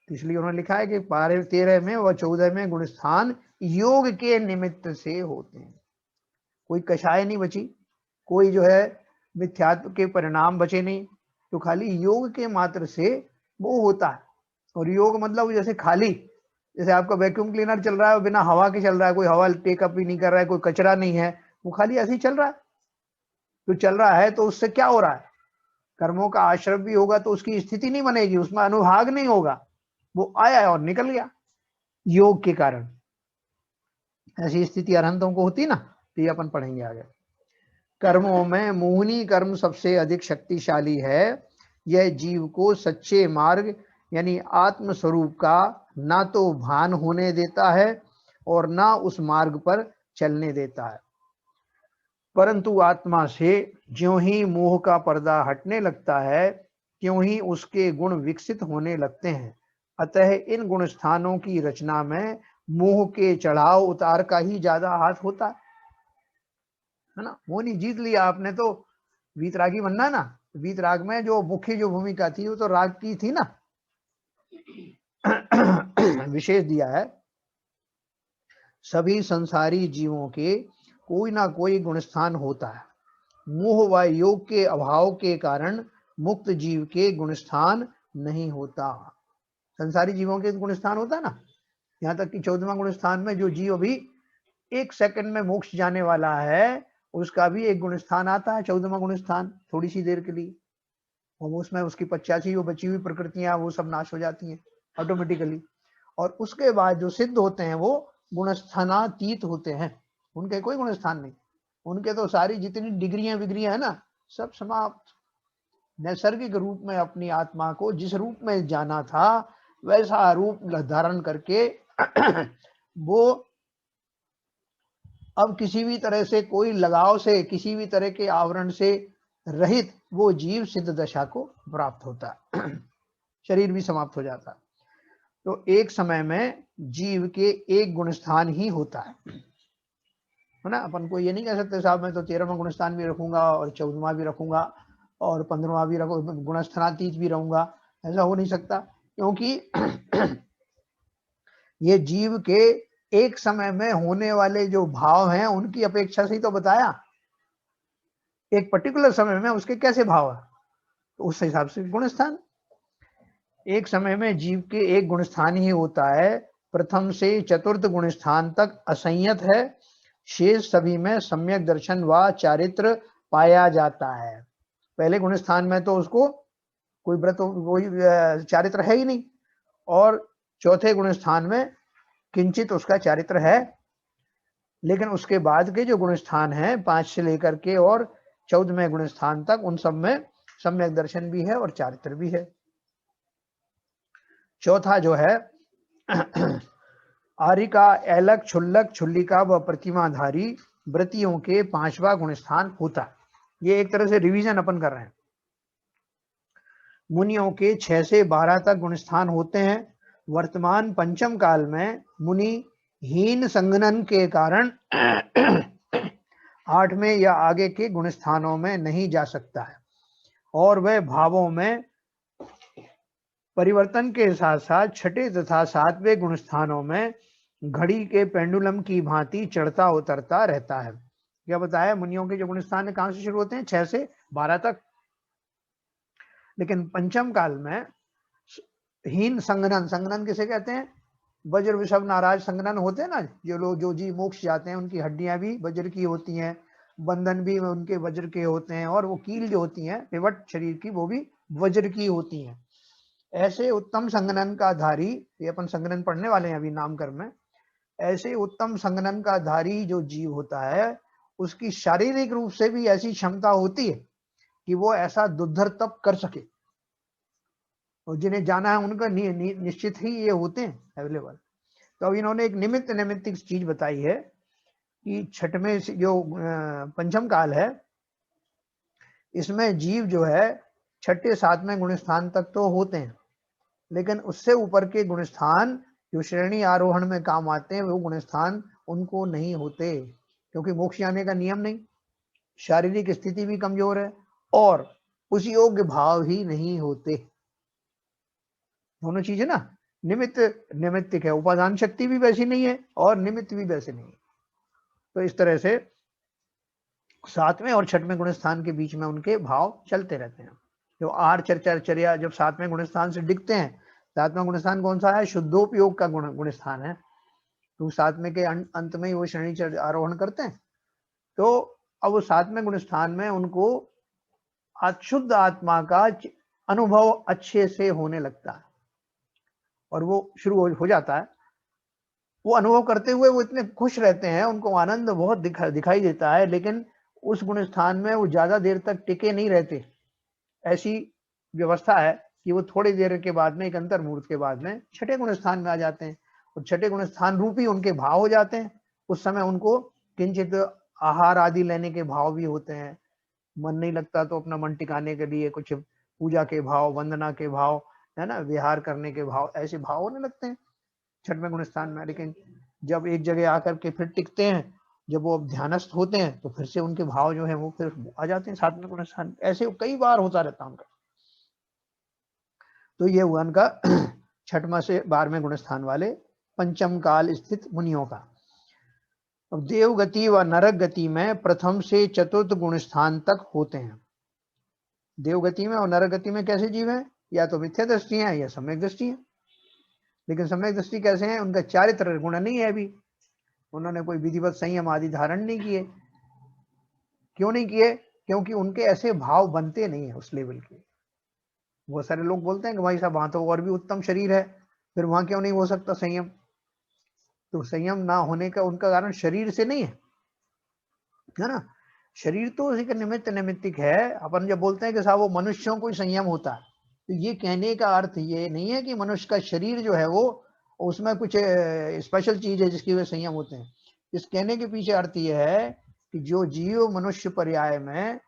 तो इसलिए उन्होंने लिखा है कि 13वें व 14वें गुणस्थान योग के निमित्त से होते हैं। कोई कषाय नहीं बची, कोई जो है मिथ्यात्व के परिणाम बचे नहीं, तो खाली योग के मात्र से वो होता है। और योग मतलब जैसे खाली, जैसे आपका वैक्यूम क्लीनर चल रहा है बिना हवा के चल रहा है, कोई हवा टेकअप भी नहीं कर रहा है, कोई कचरा नहीं है, वो खाली ऐसे ही चल रहा है। तो चल रहा है तो उससे क्या हो रहा है? कर्मों का आश्रय भी होगा तो उसकी स्थिति नहीं बनेगी, उसमें अनुभाग नहीं होगा, वो आया और निकल गया योग के कारण। ऐसी स्थिति अरहंतों को होती ना, तो ये अपन पढ़ेंगे आगे। कर्मों में मोहिनी कर्म सबसे अधिक शक्तिशाली है। यह जीव को सच्चे मार्ग यानी आत्म स्वरूप का ना तो भान होने देता है और ना उस मार्ग पर चलने देता है, परंतु आत्मा से ज्यों ही मोह का पर्दा हटने लगता है त्यों ही उसके गुण विकसित होने लगते हैं। अतः इन गुण स्थानों की रचना में मोह के चढ़ाव उतार का ही ज्यादा हाथ होता है ना। मोह नहीं जीत लिया आपने तो वीतरागी बनना ना। वीतराग में जो मुख्य जो भूमिका थी वो तो राग की थी ना। विशेष दिया है, सभी संसारी जीवों के कोई ना कोई गुणस्थान होता है। मोह व योग के अभाव के कारण मुक्त जीव के गुणस्थान नहीं होता। संसारी जीवों के गुणस्थान होता है ना, यहाँ तक कि 14वां गुणस्थान में जो जीव अभी 1 सेकंड में मोक्ष जाने वाला है उसका भी एक गुणस्थान आता है, 14वां गुणस्थान, थोड़ी सी देर के लिए। और उसमें उसकी 85 बची हुई प्रकृतियां वो सब नाश हो जाती हैं ऑटोमेटिकली। और उसके बाद जो सिद्ध होते हैं वो गुणस्थानातीत होते हैं, उनके कोई गुणस्थान नहीं। उनके तो सारी जितनी डिग्रियां विग्रियां है ना सब समाप्त। नैसर्गिक रूप में अपनी आत्मा को जिस रूप में जाना था वैसा रूप धारण करके वो अब किसी भी तरह से कोई लगाव से, किसी भी तरह के आवरण से रहित वो जीव सिद्ध दशा को प्राप्त होता है। शरीर भी समाप्त हो जाता है। तो एक समय में जीव के एक गुणस्थान ही होता है ना। अपन को ये नहीं कह सकते साहब मैं तो 13वां गुणस्थान भी रखूंगा और 14वां भी रखूंगा और 15वां भी रखूंगा, गुणस्थानातीत भी रहूंगा। ऐसा हो नहीं सकता, क्योंकि ये जीव के एक समय में होने वाले जो भाव हैं उनकी अपेक्षा से ही तो बताया। एक पर्टिकुलर समय में उसके कैसे भाव है तो उस हिसाब से गुणस्थान। एक समय में जीव के एक गुणस्थान ही होता है, प्रथम से चतुर्थ गुणस्थान तक असंयत है, शेष सभी में सम्यक दर्शन व चारित्र पाया जाता है। पहले गुणस्थान में तो उसको कोई व्रत कोई चारित्र है ही नहीं, और चौथे गुणस्थान में किंचित उसका चारित्र है। लेकिन उसके बाद के जो गुणस्थान है 5 से लेकर के और 14वें गुणस्थान तक उन सब में सम्यक दर्शन भी है और चारित्र भी है। चौथा जो है आरिका, ऐलक, क्षुल्लक, क्षुल्लिका व प्रतिमाधारी व्रतियों के 5वां गुणस्थान होता है। ये एक तरह से रिवीजन अपन कर रहे हैं। मुनियों के 6 से 12 तक गुणस्थान होते हैं। वर्तमान पंचम काल में मुनि हीन संगनन के कारण 8वें या आगे के गुणस्थानों में नहीं जा सकता है और वह भावों में परिवर्तन के साथ साथ 6ठे तथा 7वें गुणस्थानों में घड़ी के पेंडुलम की भांति चढ़ता उतरता रहता है। क्या बताया, मुनियों के जो गुणस्थान कहां से शुरू होते हैं? 6 से 12 तक। लेकिन पंचम काल में हीन संगनन, संगनन किसे कहते हैं? वज्र विषभ नाराज संगनन होते हैं ना, जो लोग जो जी मोक्ष जाते हैं उनकी हड्डियां भी वज्र की होती हैं, बंधन भी उनके वज्र के होते हैं, और वो कील जो होती हैं पिवट शरीर की वो भी वज्र की होती हैं। ऐसे उत्तम संगनन का धारी, ये अपन संगनन पढ़ने वाले हैं अभी नामकर्म में, ऐसे उत्तम संगनन का धारी जो जीव होता है उसकी शारीरिक रूप से भी ऐसी क्षमता होती है कि वो ऐसा दुर्धर तप कर सके। और जिन्हें जाना है उनका निश्चित ही ये होते हैं अवेलेबल। तो अब इन्होंने एक निमित्त नैमित्तिक चीज बताई है कि 6वें जो पंचम काल है इसमें जीव जो है 6ठे 7वें गुणस्थान तक तो होते हैं, लेकिन उससे ऊपर के गुणस्थान जो श्रेणी आरोहण में काम आते हैं वो गुणस्थान उनको नहीं होते, क्योंकि मोक्ष जाने का नियम नहीं, शारीरिक स्थिति भी कमजोर है और उस योग्य भाव ही नहीं होते। दोनों चीजें ना, निमित्त निमित्तिक है, उपादान शक्ति भी वैसी नहीं है और निमित्त भी वैसे नहीं है। तो इस तरह से 7वें और 6वें गुणस्थान के बीच में उनके भाव चलते रहते हैं। जो आर चर्या जब 7वें गुणस्थान से दिखते हैं, 7वां गुणस्थान कौन सा है? शुद्धोपयोग का गुणस्थान है। तो 7वें के अंत में ही वो श्रेणी आरोहण करते हैं। तो अब वो 7वें गुणस्थान में उनको शुद्ध आत्मा का अनुभव अच्छे से होने लगता है और वो शुरू हो जाता है। वो अनुभव करते हुए वो इतने खुश रहते हैं, उनको आनंद बहुत दिखाई देता है, लेकिन उस गुण स्थान में वो ज्यादा देर तक टिके नहीं रहते। ऐसी व्यवस्था है कि वो थोड़ी देर के बाद में, एक अंतर मुहूर्त के बाद में 6ठे गुण स्थान में आ जाते हैं और 6ठे गुण स्थान रूपी उनके भाव हो जाते हैं। उस समय उनको किंचित आहार आदि लेने के भाव भी होते हैं। मन नहीं लगता तो अपना मन टिकाने के लिए कुछ पूजा के भाव, वंदना के भाव, है ना, विहार करने के भाव, ऐसे भाव होने लगते हैं छठवें गुण स्थान में। लेकिन जब एक जगह आकर के फिर टिकते हैं, जब वो अब ध्यानस्थ होते हैं, तो फिर से उनके भाव जो है वो फिर आ जाते हैं सातवें गुण स्थान। ऐसे कई बार होता रहता है उनका। तो ये हुआ उनका छठवां से 12वें गुण स्थान वाले पंचम काल स्थित मुनियों का। अब देव गति व नरक गति में प्रथम से चतुर्थ गुण स्थान तक होते हैं। देव गति में और नरक गति में कैसे जीव हैं? या तो मिथ्या दृष्टि है या सम्यक दृष्टि है। लेकिन सम्यक दृष्टि कैसे है? उनका चारित्र गुण नहीं है, अभी उन्होंने कोई विधिवत संयम आदि धारण नहीं किए। क्यों नहीं किए? क्योंकि उनके ऐसे भाव बनते नहीं है उस लेवल के। बहुत सारे लोग बोलते हैं कि भाई साहब वहां तो और भी उत्तम शरीर है, फिर वहां क्यों नहीं हो सकता संयम? तो संयम ना होने का उनका कारण शरीर से नहीं है ना। शरीर तो उसी का निमित्त नैमित्तिक है। अपन जब बोलते हैं कि साहब वो मनुष्यों को ही संयम होता है, तो ये कहने का अर्थ ये नहीं है कि मनुष्य का शरीर जो है वो उसमें कुछ स्पेशल चीज है जिसकी वजह संयम होते हैं। इस कहने के पीछे अर्थ ये है कि जो जीव मनुष्य पर्याय में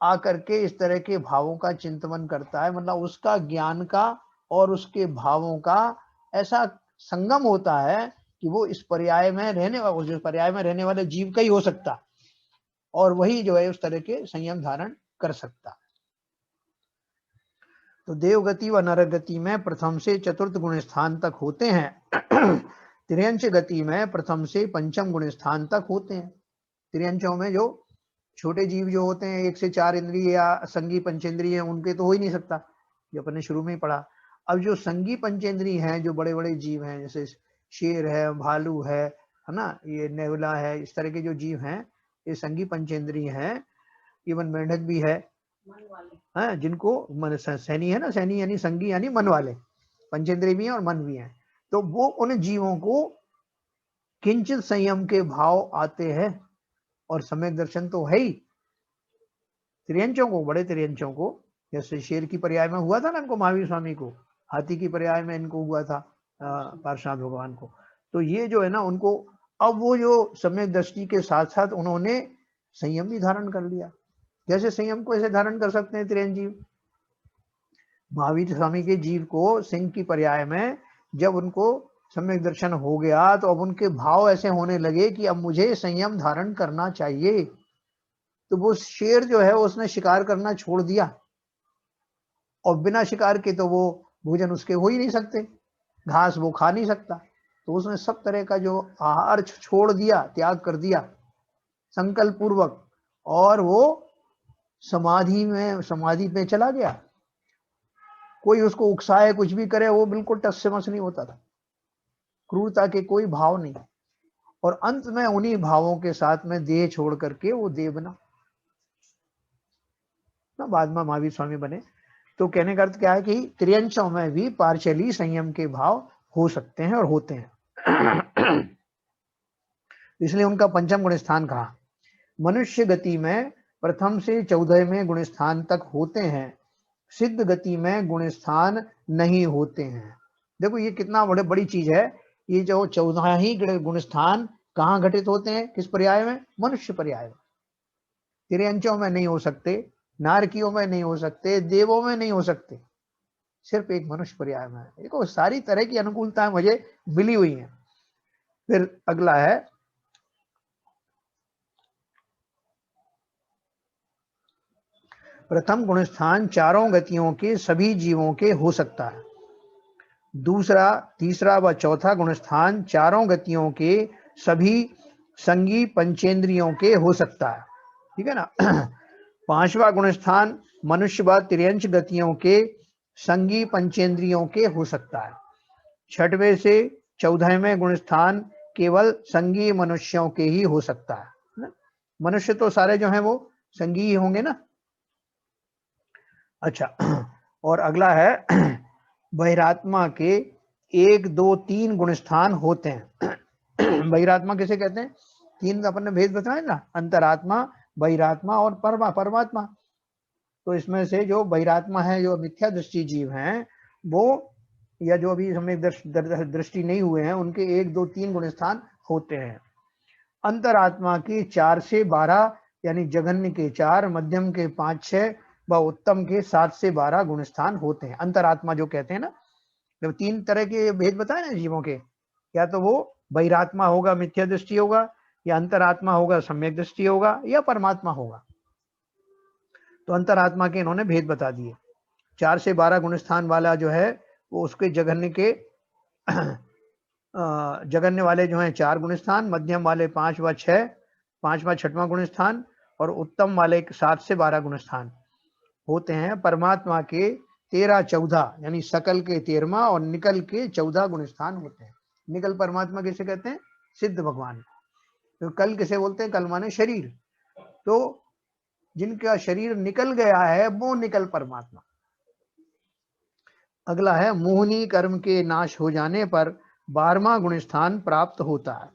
आकर के इस तरह के भावों का चिंतन करता है, मतलब उसका ज्ञान का और उसके भावों का ऐसा संगम होता है कि वो इस पर्याय में रहने वाले, जो पर्याय में रहने वाले जीव का ही हो सकता, और वही जो है उस तरह के संयम धारण कर सकता। तो देवगति व नरगति में प्रथम से चतुर्थ गुण स्थान तक होते हैं। त्रियंच गति में प्रथम से पंचम गुण स्थान तक होते हैं। त्रियंचों में जो छोटे जीव जो होते हैं 1 से 4 इंद्रिय या संगी पंचेंद्रिय, उनके तो हो ही नहीं सकता, जो अपने शुरू में ही पढ़ा। अब जो संगी पंचेंद्रिय हैं, जो बड़े बड़े जीव हैं, जैसे शेर है, भालू है ना, ये नेवला है, इस तरह के जो जीव हैं ये संगी पंचेंद्रिय हैं। इवन मेंढक भी है, जिनको मन सैनी है ना, सैनी यानी संगी यानी मन वाले, पंचेंद्रिय भी हैं और मन भी हैं। तो वो उन जीवों को किंचित संयम के भाव आते हैं, और सम्यक दर्शन तो है ही। त्रियंचों को, बड़े त्रियंचों को, जैसे शेर की पर्याय में हुआ था ना इनको, महावीर स्वामी को, हाथी की पर्याय में इनको हुआ था पार्श्वनाथ भगवान को। तो ये जो है ना उनको, अब वो जो सम्यक दृष्टि के साथ साथ उन्होंने संयम भी धारण कर लिया। जैसे संयम को ऐसे धारण कर सकते हैं त्रियंच जीव। महावीर स्वामी के जीव को सिंह की पर्याय में जब उनको सम्यक दर्शन हो गया, तो अब उनके भाव ऐसे होने लगे कि अब मुझे संयम धारण करना चाहिए। तो वो शेर जो है उसने शिकार करना छोड़ दिया, और बिना शिकार के तो वो भोजन उसके हो ही नहीं सकते, घास वो खा नहीं सकता। तो उसने सब तरह का जो आहार छोड़ दिया, त्याग कर दिया संकल्प पूर्वक, और वो समाधि में चला गया। कोई उसको उकसाए कुछ भी करे, वो बिल्कुल टस से मस नहीं होता था, क्रूरता के कोई भाव नहीं। और अंत में उन्हीं भावों के साथ में देह छोड़ करके वो देव बना ना, बाद में महावीर स्वामी बने। तो कहने का अर्थ क्या है कि त्रियंचों में भी पार्शियली संयम के भाव हो सकते हैं और होते हैं। इसलिए उनका पंचम गुण स्थान कहा। मनुष्य गति में प्रथम से 14वें गुण स्थान तक होते हैं। सिद्ध गति में गुण स्थान नहीं होते हैं। देखो ये कितना बड़ी चीज है। ये जो 14 ही गुण स्थान कहाँ घटित होते हैं? किस पर्याय में? मनुष्य पर्याय में। तिरंचों में नहीं हो सकते, नारकियों में नहीं हो सकते, देवों में नहीं हो सकते, सिर्फ एक मनुष्य पर्याय में। देखो सारी तरह की अनुकूलताएं मुझे मिली हुई हैं। फिर अगला है प्रथम गुण स्थान चारों गतियों के सभी जीवों के हो सकता है। दूसरा, तीसरा व चौथा गुण स्थान चारों गतियों के सभी संगी पंचेंद्रियों के हो सकता है, ठीक है ना। पांचवा गुण स्थान मनुष्य व त्रियंच गतियों के संगी पंचेंद्रियों के हो सकता है। छठवें से 14वें गुण स्थान केवल संगी मनुष्यों के ही हो सकता है ना? मनुष्य तो सारे जो हैं वो संगी ही होंगे ना। अच्छा, और अगला है बहिरात्मा के 1, 2, 3 गुण स्थान होते हैं। बहिरात्मा किसे कहते हैं? 3 अपन ने भेद बताया ना, अंतरात्मा, बहिरात्मा और परमात्मा। तो इसमें से जो बहिरात्मा है, जो मिथ्या दृष्टि जीव हैं, वो या जो अभी हमें दृष्टि नहीं हुए हैं, उनके 1, 2, 3 गुण स्थान होते हैं। अंतरात्मा की 4 से 12, यानी जघन्य के 4, मध्यम के 5, 6 व उत्तम के 7 से 12 गुणस्थान होते हैं। अंतरात्मा जो कहते हैं ना, जब 3 तरह के भेद बताए ना जीवों के, या तो वो बहिरात्मा होगा, मिथ्या दृष्टि होगा, या अंतरात्मा होगा, सम्यक दृष्टि होगा, या परमात्मा होगा। तो अंतरात्मा के इन्होंने भेद बता दिए। 4 से 12 गुणस्थान वाला जो है वो उसके जघन्य के जघन्य वाले जो हैं 4 गुणस्थान, मध्यम वाले 5 व 6, 5वां 6वां गुणस्थान, और उत्तम वाले 7 से 12 गुणस्थान होते हैं। परमात्मा के 13-14 यानी सकल के 13वां और निकल के 14 गुणस्थान होते हैं। निकल परमात्मा किसे कहते हैं? सिद्ध भगवान। तो कल किसे बोलते हैं? कल माने शरीर। तो जिनका शरीर निकल गया है वो निकल परमात्मा। अगला है मोहनी कर्म के नाश हो जाने पर 12वां गुणस्थान प्राप्त होता है।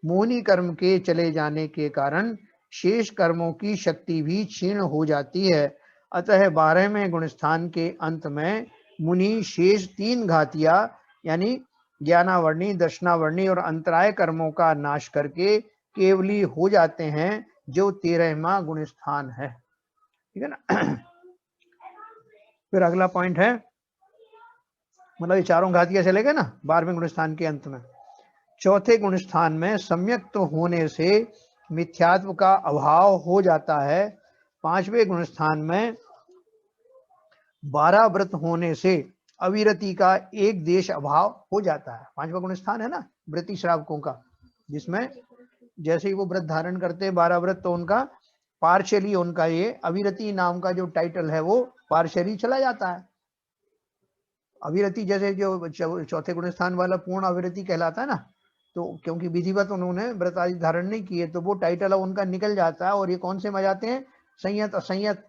मोहनी कर्म के चले जाने के कारण शेष कर्मों की शक्ति भी क्षीण हो जाती है। अतः 12वें गुणस्थान के अंत में मुनि शेष 3 घातिया यानी ज्ञानावर्णी, दर्शनावर्णी और अंतराय कर्मों का नाश करके केवली हो जाते हैं, जो 13वां गुणस्थान है। ठीक है ना। फिर अगला पॉइंट है, मतलब ये चारों घातियां चले गए ना 12वें गुणस्थान के अंत में। चौथे गुणस्थान में सम्यक्त होने से मिथ्यात्व का अभाव हो जाता है। 5वें गुणस्थान में 12 व्रत होने से अविरति का एक देश अभाव हो जाता है। 5वां गुणस्थान है ना व्रति श्रावकों का, जिसमें जैसे ही वो व्रत धारण करते हैं 12 व्रत, तो उनका पार्शियली उनका ये अविरति नाम का जो टाइटल है वो पार्शियली चला जाता है। अविरति जैसे जो चौथे गुणस्थान वाला पूर्ण अविरति कहलाता है ना, तो क्योंकि विधिवत उन्होंने व्रत आदि धारण नहीं किए, तो वो टाइटल उनका निकल जाता है। और ये कौन से में जाते हैं? संयत, असंयत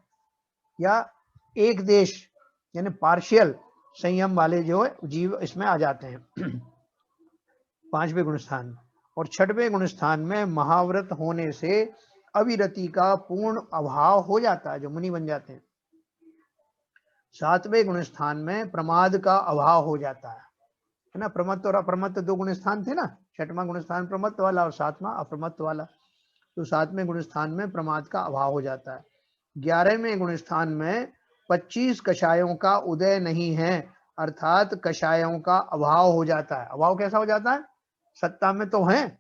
या एक देश यानी पार्शियल संयम वाले जो जीव इसमें आ जाते हैं 5वें गुणस्थान। और 6वें गुणस्थान में महाव्रत होने से अविरति का पूर्ण अभाव हो जाता है, जो मुनि बन जाते हैं। 7वें गुणस्थान में प्रमाद का अभाव हो जाता है ना। प्रमत्त और अप्रमत्त 2 गुणस्थान थे ना। 6वां गुणस्थान प्रमत्त वाला और 7वां अप्रमत्त वाला। तो 7वें गुणस्थान में प्रमाद का अभाव हो जाता है। 11वें गुणस्थान में 25 कषायों का उदय नहीं है, अर्थात कषायों का अभाव हो जाता है। अभाव कैसा हो जाता है? सत्ता में तो है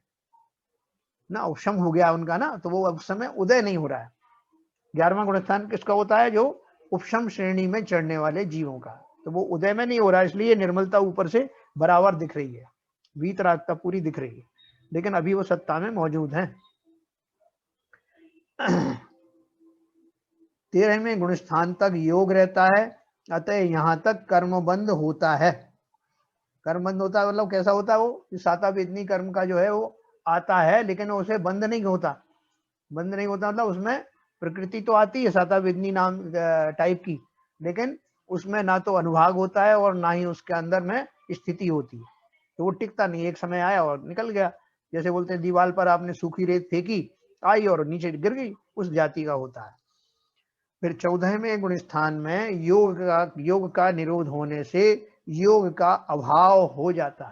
ना, उपशम हो गया उनका ना, तो वो अब समय उदय नहीं हो रहा है। 11वां गुणस्थान किसका होता है? जो उपशम श्रेणी में चढ़ने वाले जीवों का। तो वो उदय में नहीं हो रहा है, इसलिए निर्मलता ऊपर से बराबर दिख रही है, वीतरागता पूरी दिख रही है, लेकिन अभी वो सत्ता में मौजूद है। 13वें गुणस्थान तक योग रहता है, अतः यहाँ तक कर्मबंध होता है। कर्मबंध होता है मतलब कैसा होता है? वो सातावेदनी कर्म का जो है वो आता है, लेकिन उसे बंद नहीं होता। बंद नहीं होता मतलब उसमें प्रकृति तो आती है सातावेदनी नाम टाइप की, लेकिन उसमें ना तो अनुभाग होता है और ना ही उसके अंदर में स्थिति होती है, तो वो टिकता नहीं। एक समय आया और निकल गया। जैसे बोलते हैं दीवार पर आपने सूखी रेत फेंकी, आई और नीचे गिर गई, उस जाति का होता है। फिर 14वें गुण स्थान में योग का निरोध होने से योग का अभाव हो जाता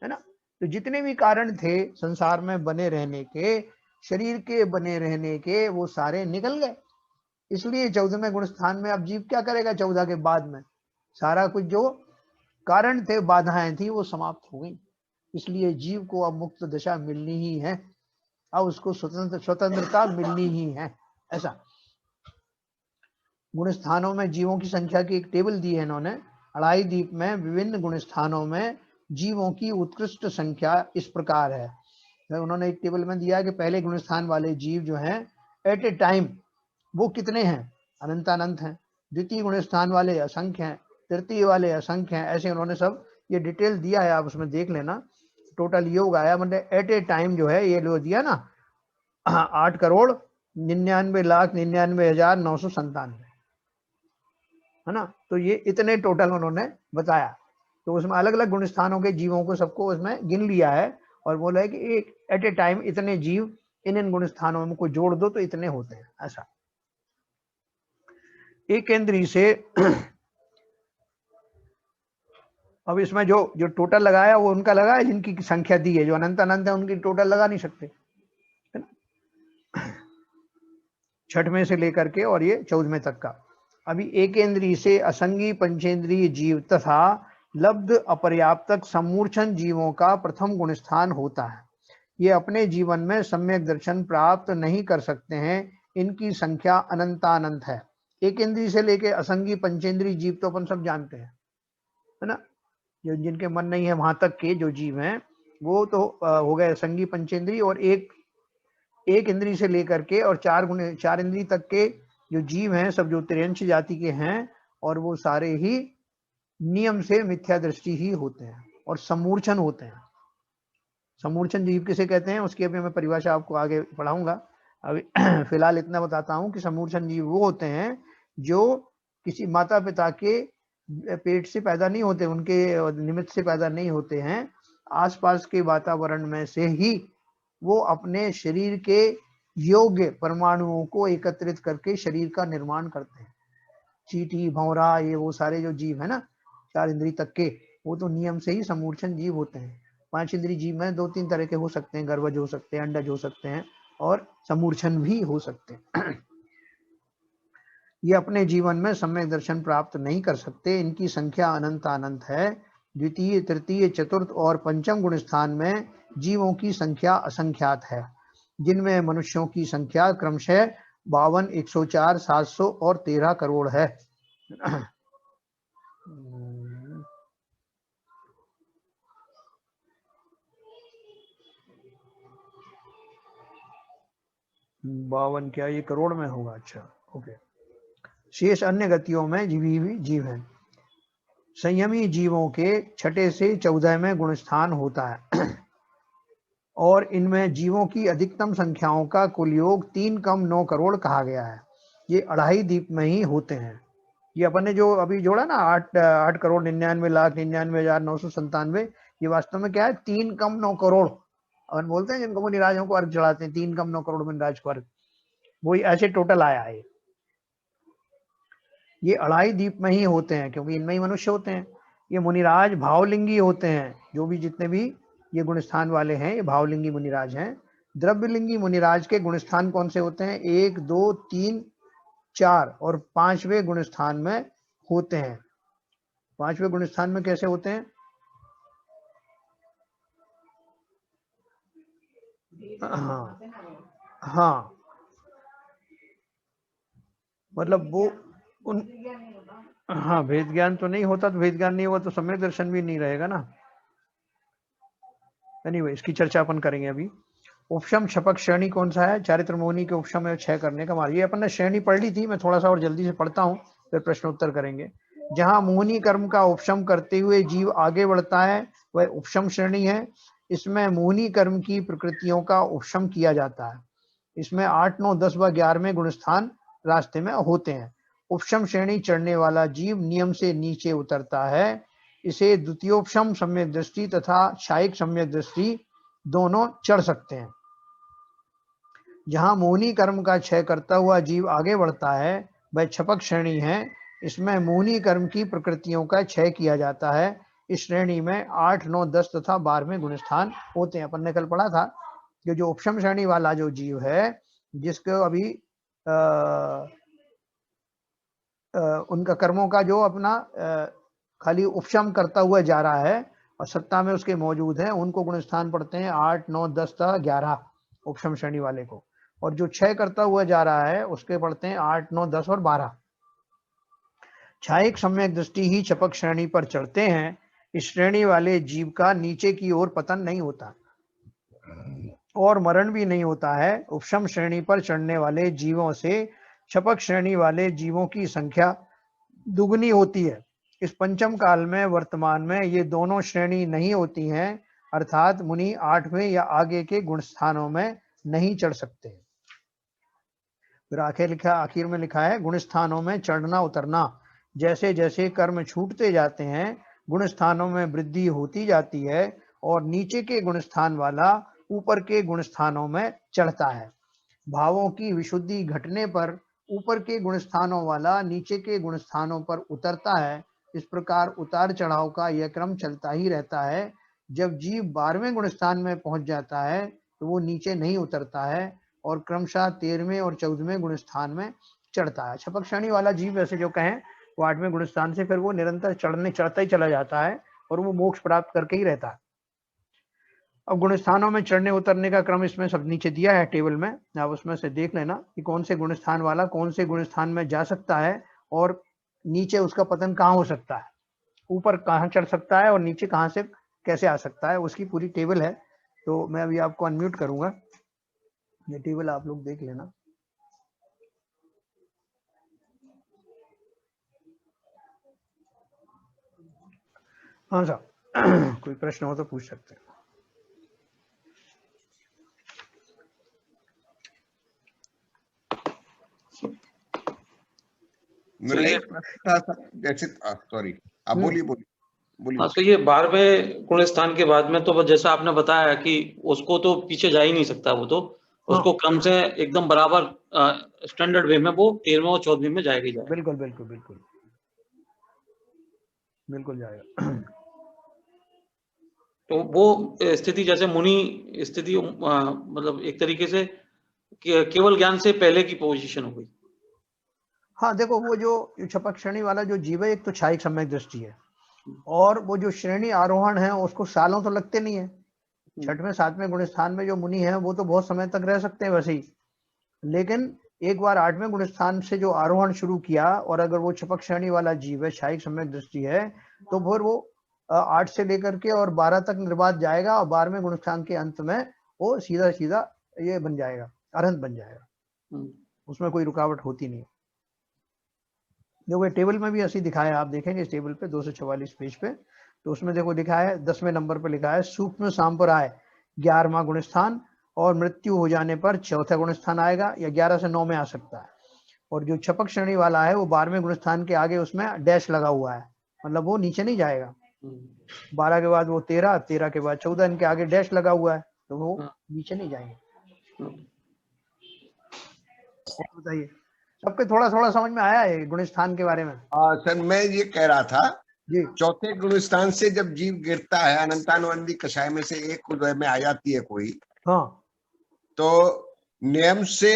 है ना। तो जितने भी कारण थे संसार में बने रहने के, शरीर के बने रहने के, वो सारे निकल गए। इसलिए 14वें गुण स्थान में अब जीव क्या करेगा? 14 के बाद में सारा कुछ जो कारण थे, बाधाएं थी, वो समाप्त हो गई। इसलिए जीव को अब मुक्त दशा मिलनी ही है, अब उसको स्वतंत्रता मिलनी ही है। ऐसा गुण स्थानों में जीवों की संख्या की एक टेबल दी है इन्होंने। अढ़ाई दीप में विभिन्न गुण स्थानों में जीवों की उत्कृष्ट संख्या इस प्रकार है। तो उन्होंने एक टेबल में दिया है कि पहले गुण स्थान वाले जीव जो हैं एट ए टाइम वो कितने हैं? अनंतानंत हैं। द्वितीय गुण स्थान वाले असंख्य हैं, तृतीय वाले असंख्य हैं। ऐसे उन्होंने सब ये डिटेल दिया है, आप उसमें देख लेना। टोटल योग आया, मतलब एट ए टाइम जो है ये लो दिया ना 8,99,99,997 है ना। तो ये इतने टोटल उन्होंने बताया। तो उसमें अलग अलग गुण स्थानों के जीवों को सबको उसमें गिन लिया है और बोला है कि एक एट ए टाइम इतने जीव इन गुण स्थानों में को जोड़ दो तो इतने होते हैं। ऐसा एक केंद्रीय से अब इसमें जो जो टोटल लगाया वो उनका लगा है जिनकी संख्या दी है। जो अनंत अनंत है उनकी टोटल लगा नहीं सकते, है ना। 6वें से लेकर के और ये 14वें तक का। अभी एकेंद्रीय से असंगी पंचेंद्रीय जीव तथा लब्ध अपर्याप्तक सम्मूर्छन जीवों का प्रथम गुण स्थान होता है। ये अपने जीवन में सम्यक दर्शन प्राप्त नहीं कर सकते हैं। इनकी संख्या अनंतानंत है। एक इंद्रिय से लेके असंगी पंचेंद्रीय जीव तो अपन सब जानते हैं, है ना। जो जिनके मन नहीं है वहां तक के जो जीव हैं वो तो हो गए असंगी पंचेंद्रीय, और एक इंद्रिय से लेकर के और चार इंद्रिय तक के जो जीव हैं सब जो तिर्यंश जाति के हैं, और वो सारे ही नियम से मिथ्या दृष्टि ही होते हैं और सम्मूर्छन होते हैं। सम्मूर्छन जीव किसे कहते हैं उसकी अभी मैं परिभाषा आपको आगे पढ़ाऊंगा। अभी फिलहाल इतना बताता हूं कि सम्मूर्छन जीव वो होते हैं जो किसी माता पिता के पेट से पैदा नहीं होते, उनके निमित्त से पैदा नहीं होते हैं। आसपास के वातावरण में से ही वो अपने शरीर के योग्य परमाणुओं को एकत्रित करके शरीर का निर्माण करते हैं। चींटी, भौरा, ये वो सारे जो जीव है ना चार इंद्रिय तक के, वो तो नियम से ही सम्मूर्छन जीव होते हैं। पांच इंद्रिय जीव में दो तीन तरह के हो सकते हैं, गर्भज हो सकते हैं, अंडज हो सकते हैं और सम्मूर्छन भी हो सकते हैं। ये अपने जीवन में सम्यक दर्शन प्राप्त नहीं कर सकते। इनकी संख्या अनंत है। द्वितीय, तृतीय, चतुर्थ और पंचम गुण स्थान में जीवों की संख्या असंख्यात है, जिनमें मनुष्यों की संख्या क्रमशः 52, 104, 700 और 13 करोड़ है। 52 क्या ये करोड़ में होगा? अच्छा, ओके। शेष अन्य गतियों में जीव हैं। संयमी जीवों के 6 से 14 में गुण स्थान होता है और इनमें जीवों की अधिकतम संख्याओं का कुल योग 3 कम 9 करोड़ कहा गया है। ये 2.5 दीप में ही होते हैं। ये अपन ने जो अभी जोड़ा ना 8 करोड़ 99,99,997, ये वास्तव में क्या है? 3 कम 9 करोड़। अपन बोलते हैं जिनको मुनिराजों को अर्घ चढ़ाते हैं, 3 कम 9 करोड़ मुनिराज को अर्घ, वही ऐसे टोटल आया है। ये 2.5 दीप में ही होते हैं क्योंकि इनमें ही मनुष्य होते हैं। ये मुनिराज भावलिंगी होते हैं। जो भी जितने भी ये गुणस्थान वाले हैं ये भावलिंगी मुनिराज हैं। द्रव्यलिंगी मुनिराज के गुणस्थान कौन से होते हैं? 1, 2, 3, 4 और 5वें गुणस्थान में होते हैं। 5वें गुणस्थान में कैसे होते हैं? हाँ, मतलब वो उन हाँ, भेद ज्ञान तो नहीं होता, तो भेद ज्ञान नहीं हुआ तो सम्यक दर्शन भी नहीं रहेगा ना। एनीवे, इसकी चर्चा अपन करेंगे अभी। उपशम छपक श्रेणी कौन सा है? चारित्र मोहिनी के उपशम में 6 करने का मार्ग। ये अपन ने श्रेणी पढ़ ली थी, मैं थोड़ा सा और जल्दी से पढ़ता हूँ, फिर प्रश्न उत्तर करेंगे। जहाँ मोहिनी कर्म का उपशम करते हुए जीव आगे बढ़ता है वह उपशम श्रेणी है। इसमें मोहिनी कर्म की प्रकृतियों का उपशम किया जाता है। इसमें 8, 9, 10 व 11वें गुणस्थान रास्ते में होते हैं। उपशम श्रेणी चढ़ने वाला जीव नियम से नीचे उतरता है। इसे द्वितीयोपशम सम्यक दृष्टि तथा शायिक सम्यक दृष्टि दोनों चढ़ सकते हैं। जहां मोहिनी कर्म का क्षय करता हुआ जीव आगे बढ़ता है वह छपक श्रेणी है। इसमें मोहिनी कर्म की प्रकृतियों का क्षय किया जाता है। इस श्रेणी में 8, 9, 10 तथा 12वें गुणस्थान होते हैं। अपन ने कल पढ़ा था कि जो उपशम श्रेणी वाला जो जीव है जिसको अभी उनका कर्मों का जो अपना खाली उपशम करता हुआ जा रहा है और सत्ता में उसके मौजूद है, उनको गुणस्थान पढ़ते हैं 8, 9, 10 तथा 11 उपशम श्रेणी वाले को। और जो क्षय करता हुआ जा रहा है उसके पढ़ते हैं 8, 9, 10 और 12। छायिक सम्यक दृष्टि ही छपक श्रेणी पर चढ़ते हैं। इस श्रेणी वाले जीव का नीचे की ओर पतन नहीं होता और मरण भी नहीं होता है। उपशम श्रेणी पर चढ़ने वाले जीवों से छपक श्रेणी वाले जीवों की संख्या दुगनी होती है। इस पंचम काल में वर्तमान में ये दोनों श्रेणी नहीं होती हैं, अर्थात मुनि 8वें या आगे के गुण स्थानों में नहीं चढ़ सकते। फिर आखिर में लिखा है गुण स्थानों में चढ़ना उतरना। जैसे जैसे कर्म छूटते जाते हैं गुण स्थानों में वृद्धि होती जाती है और नीचे के गुण स्थान वाला ऊपर के गुण स्थानों में चढ़ता है। भावों की विशुद्धि घटने पर ऊपर के गुण स्थानों वाला नीचे के गुण स्थानों पर उतरता है। इस प्रकार उतार चढ़ाव का यह क्रम चलता ही रहता है। जब जीव 12वें गुण स्थान में पहुंच जाता है तो वो नीचे नहीं उतरता है और क्रमशः 13वें और 14वें गुण स्थान में चढ़ता है। छपक श्रेणी वाला जीव वैसे जो कहें वो 8वें गुण स्थान से फिर वो निरंतर चढ़ता ही चला जाता है और वो मोक्ष प्राप्त करके ही रहता है। अब गुण स्थानों में चढ़ने उतरने का क्रम इसमें सब नीचे दिया है टेबल में, आप उसमें से देख लेना कि कौन से गुण स्थान वाला कौन से गुण स्थान में जा सकता है और नीचे उसका पतन कहाँ हो सकता है, ऊपर कहाँ चढ़ सकता है और नीचे कहाँ से कैसे आ सकता है, उसकी पूरी टेबल है। तो मैं अभी आपको अनम्यूट करूंगा, ये टेबल आप लोग देख लेना। हाँ साहब कोई प्रश्न हो तो पूछ सकते हैं। मेरा एक प्रश्न था जैसे, सॉरी आप बोलिए बोलिए। तो ये 12वें गुण स्थान के बाद में तो जैसा आपने बताया कि उसको तो पीछे जा ही नहीं सकता, वो तो उसको क्रम से एकदम बराबर स्टैंडर्ड वे में वो 13वें और 14वें में जाएगी। बिल्कुल बिल्कुल बिल्कुल बिल्कुल जाएगा। तो वो स्थिति जैसे मुनि स्थिति मतलब एक तरीके से केवल ज्ञान से पहले की पोजीशन हो गई। हाँ देखो, वो जो छपक श्रेणी वाला जो जीव है, एक तो क्षायिक सम्यक दृष्टि है, और वो जो श्रेणी आरोहण है उसको सालों तो लगते नहीं है। 6वें 7वें गुण स्थान में जो मुनि है वो तो बहुत समय तक रह सकते हैं वैसे ही, लेकिन एक बार 8वें गुण स्थान से जो आरोहण शुरू किया और अगर वो छपक श्रेणी वाला जीव है, क्षायिक सम्यक दृष्टि है, तो फिर वो 8 से लेकर के और 12 तक निर्बाध जाएगा और 12वें गुण स्थान के अंत में वो सीधा सीधा ये बन जाएगा, अरहंत बन जाएगा, उसमें कोई रुकावट होती नहीं। देखो ये टेबल में भी ऐसे दिखाया है, आप देखेंगे इस टेबल पे 244 पेज पे, तो उसमें देखो लिखा है 10वें नंबर पे लिखा है सूक्ष्म सांप्रदाय 11वां गुण स्थान, और मृत्यु हो जाने पर 4था गुण स्थान आएगा, या 11 से 9 में आ सकता है। और जो छपक श्रेणी वाला है वो 12वें गुण स्थान के आगे उसमें डैश लगा हुआ है, मतलब वो नीचे नहीं जाएगा। 12 के बाद वो 13, 13 के बाद 14, इनके आगे डैश लगा हुआ है, तो वो नीचे नहीं जाएंगे। बताइए, सबके थोड़ा थोड़ा समझ में आया है गुण स्थान के बारे में? सर मैं ये कह रहा था जी, चौथे गुण स्थान से जब जीव गिरता है अनंतानुबंधी कषाय में से एक उदय में आ जाती है कोई, हाँ, तो नियम से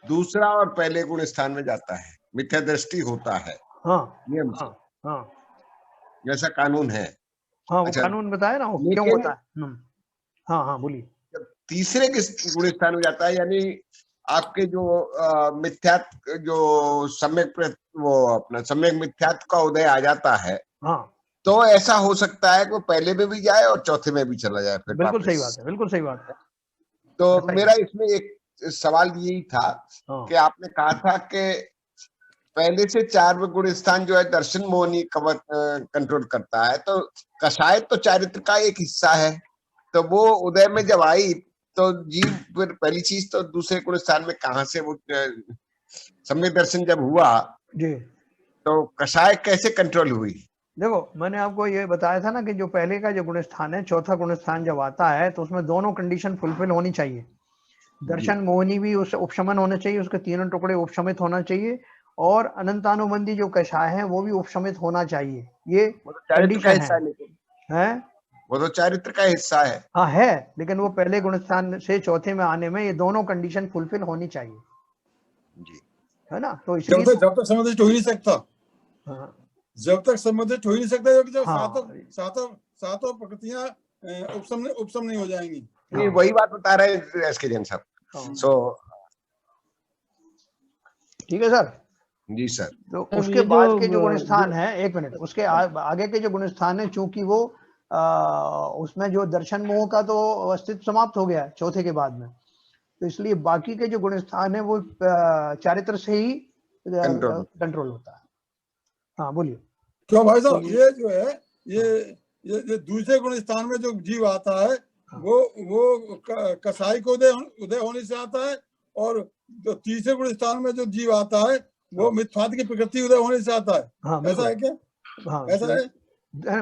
दूसरा और पहले गुण स्थान में जाता है, मिथ्या दृष्टि होता है। हाँ, नियम से, हाँ, जैसा कानून है। हाँ, वो अच्छा, कानून बताया ना वो क्यों होता है। हाँ हाँ बोलिए। जब तीसरे गुण स्थान में जाता है, यानी आपके जो मिथ्यात्व जो सम्यक वो अपना सम्यक मिथ्यात्व का उदय आ जाता है, हाँ, तो ऐसा हो सकता है कि वो पहले में भी जाए और चौथे में भी चला जाए फिर बिल्कुल वापस। सही बात है, बिल्कुल सही बात है। तो मेरा इसमें एक सवाल यही था कि आपने कहा था कि पहले से 4 गुण स्थान जो है दर्शन मोहनी कंट्रोल करता है, तो कषाय तो चारित्र का एक हिस्सा है, तो वो उदय में जब आई तो जीव फिर पहली चीज तो दूसरे गुण स्थान में कहां से वो सम्यक दर्शन जब हुआ जी, तो कषाय कैसे कंट्रोल हुई? देखो मैंने आपको ये बताया था ना कि जो पहले का जो गुण स्थान है, चौथा गुण स्थान जब आता है तो उसमें दोनों कंडीशन फुलफिल होनी चाहिए। दर्शन मोहनी भी उस उपशमन होना चाहिए, उसके तीनों टुकड़े उपशमित होना चाहिए, और अनंतानुबंधी जो कषाय है वो भी उपशमित होना चाहिए। ये कंडीशन है। वो तो चारित्र का हिस्सा है। हाँ है, लेकिन वो पहले गुण स्थान से चौथे में आने में ये दोनों कंडीशन फुलफिल होनी चाहिए जी, है ना। तो इसलिए जब तक संबंधित हो ही नहीं सकता। हाँ, जब तक संबंधित हो ही नहीं सकता, जब हाँ, सातों प्रकृतियां उपशम नहीं हो जाएंगी। नहीं वही बात बता रहे हैं एसके जैन साहब। सो ठीक है सर। जी सर। तो उसके बाद के जो गुण स्थान है, एक मिनट, उसके आगे के जो गुण स्थान है, चूंकि वो उसमें जो दर्शन मोह का तो अस्तित्व समाप्त हो गया है चौथे के बाद में, तो इसलिए बाकी के जो गुण स्थान है वो चारित्र से ही कंट्रोल होता है। हाँ बोलिए। क्यों भाई साहब, ये जो है ये दूसरे गुण स्थान में जो जीव आता है वो कसाई को उदय होने से आता है, और जो तीसरे गुण स्थान में जो जीव आता है वो मिथ्यात्व की प्रकृति उदय होने से आता है। हाँ, ऐसा है क्या? हाँ, ऐसा है।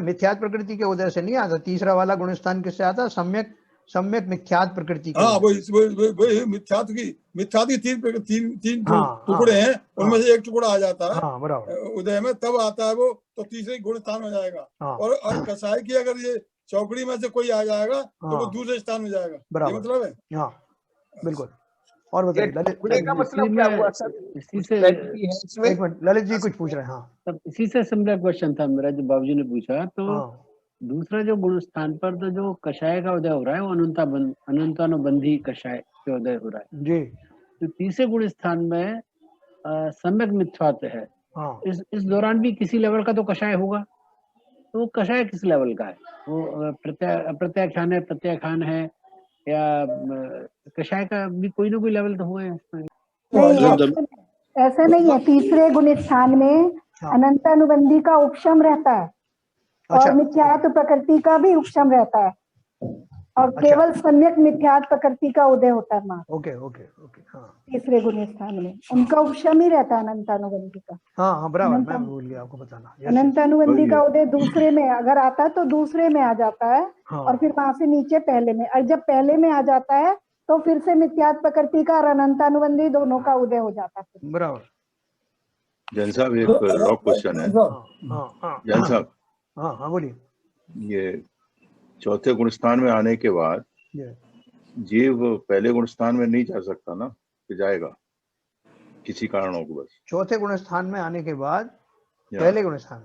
मिथ्यात्व प्रकृति के उदय से नहीं आता। तीसरा वाला गुण स्थान किससे आता है? सम्यक मिथ्यात्व प्रकृति के। हाँ, वही मिथ्यात्व की तीन टुकड़े हैं, उनमें से एक टुकड़ा आ जाता है। हाँ, बराबर। उदय में तब आता है वो, तो तीसरे गुण स्थान में जाएगा। और कसाई की अगर ये चौकड़ी में से कोई आ जाएगा तो वो दूसरे स्थान में जाएगा। ये मतलब है। हाँ बिल्कुल। और ये बताइए ललित, टुकड़े का मतलब क्या हुआ सर? इसी से Clarity है इसमें? एक मिनट, ललित जी कुछ पूछ रहे हैं। हाँ तब इसी से सिमिलर क्वेश्चन था मेरा जो बाबूजी ने पूछा। तो हाँ दूसरा जो गुण स्थान पर तो जो कषाय का उदय हो रहा है वो अनंतानुबंधी कषाय का उदय हो रहा है। जी तो तीसरे गुण स्थान में सम्यक मिथ्यात्व है। हाँ। इस दौरान भी किसी लेवल का तो कषाय होगा। तो वो कषाय किस लेवल का है? वो प्रत्याख्यान है, प्रत्याख्यान है, या कषाय का भी कोई ना कोई लेवल तो हुआ है इसमें। नहीं, ऐसे नहीं है। तीसरे गुण स्थान में हाँ। अनंतानुबंधी का उपशम रहता है अच्छा और मिथ्यात्व प्रकृति का भी उपशम रहता है और अच्छा। केवल सम्यक मिथ्यात्व प्रकृति का उदय होता है माँ ओके ओके ओके। हाँ तीसरे गुण स्थान में उनका उपशम ही रहता है अनंतानुबंधी का। हाँ हाँ बराबर, मैं भूल गया आपको बताना। Yes, yes. अनंतानुबंधी का उदय दूसरे में अगर आता है तो दूसरे में आ जाता है हाँ और फिर वहां से नीचे पहले में, और जब पहले में आ जाता है तो फिर से मिथ्यात्व प्रकृति का और अनंतानुबंधी दोनों का उदय हो जाता है। बराबर। जैन साहब एक रॉ क्वेश्चन है। हाँ हाँ हाँ जैन साहब, हाँ हाँ बोलिए। ये चौथे गुणस्थान में आने के बाद ये जीव पहले गुणस्थान में नहीं जा सकता ना, कि जाएगा किसी कारणों को? बस चौथे गुण स्थान में आने के बाद या, पहले गुण स्थान,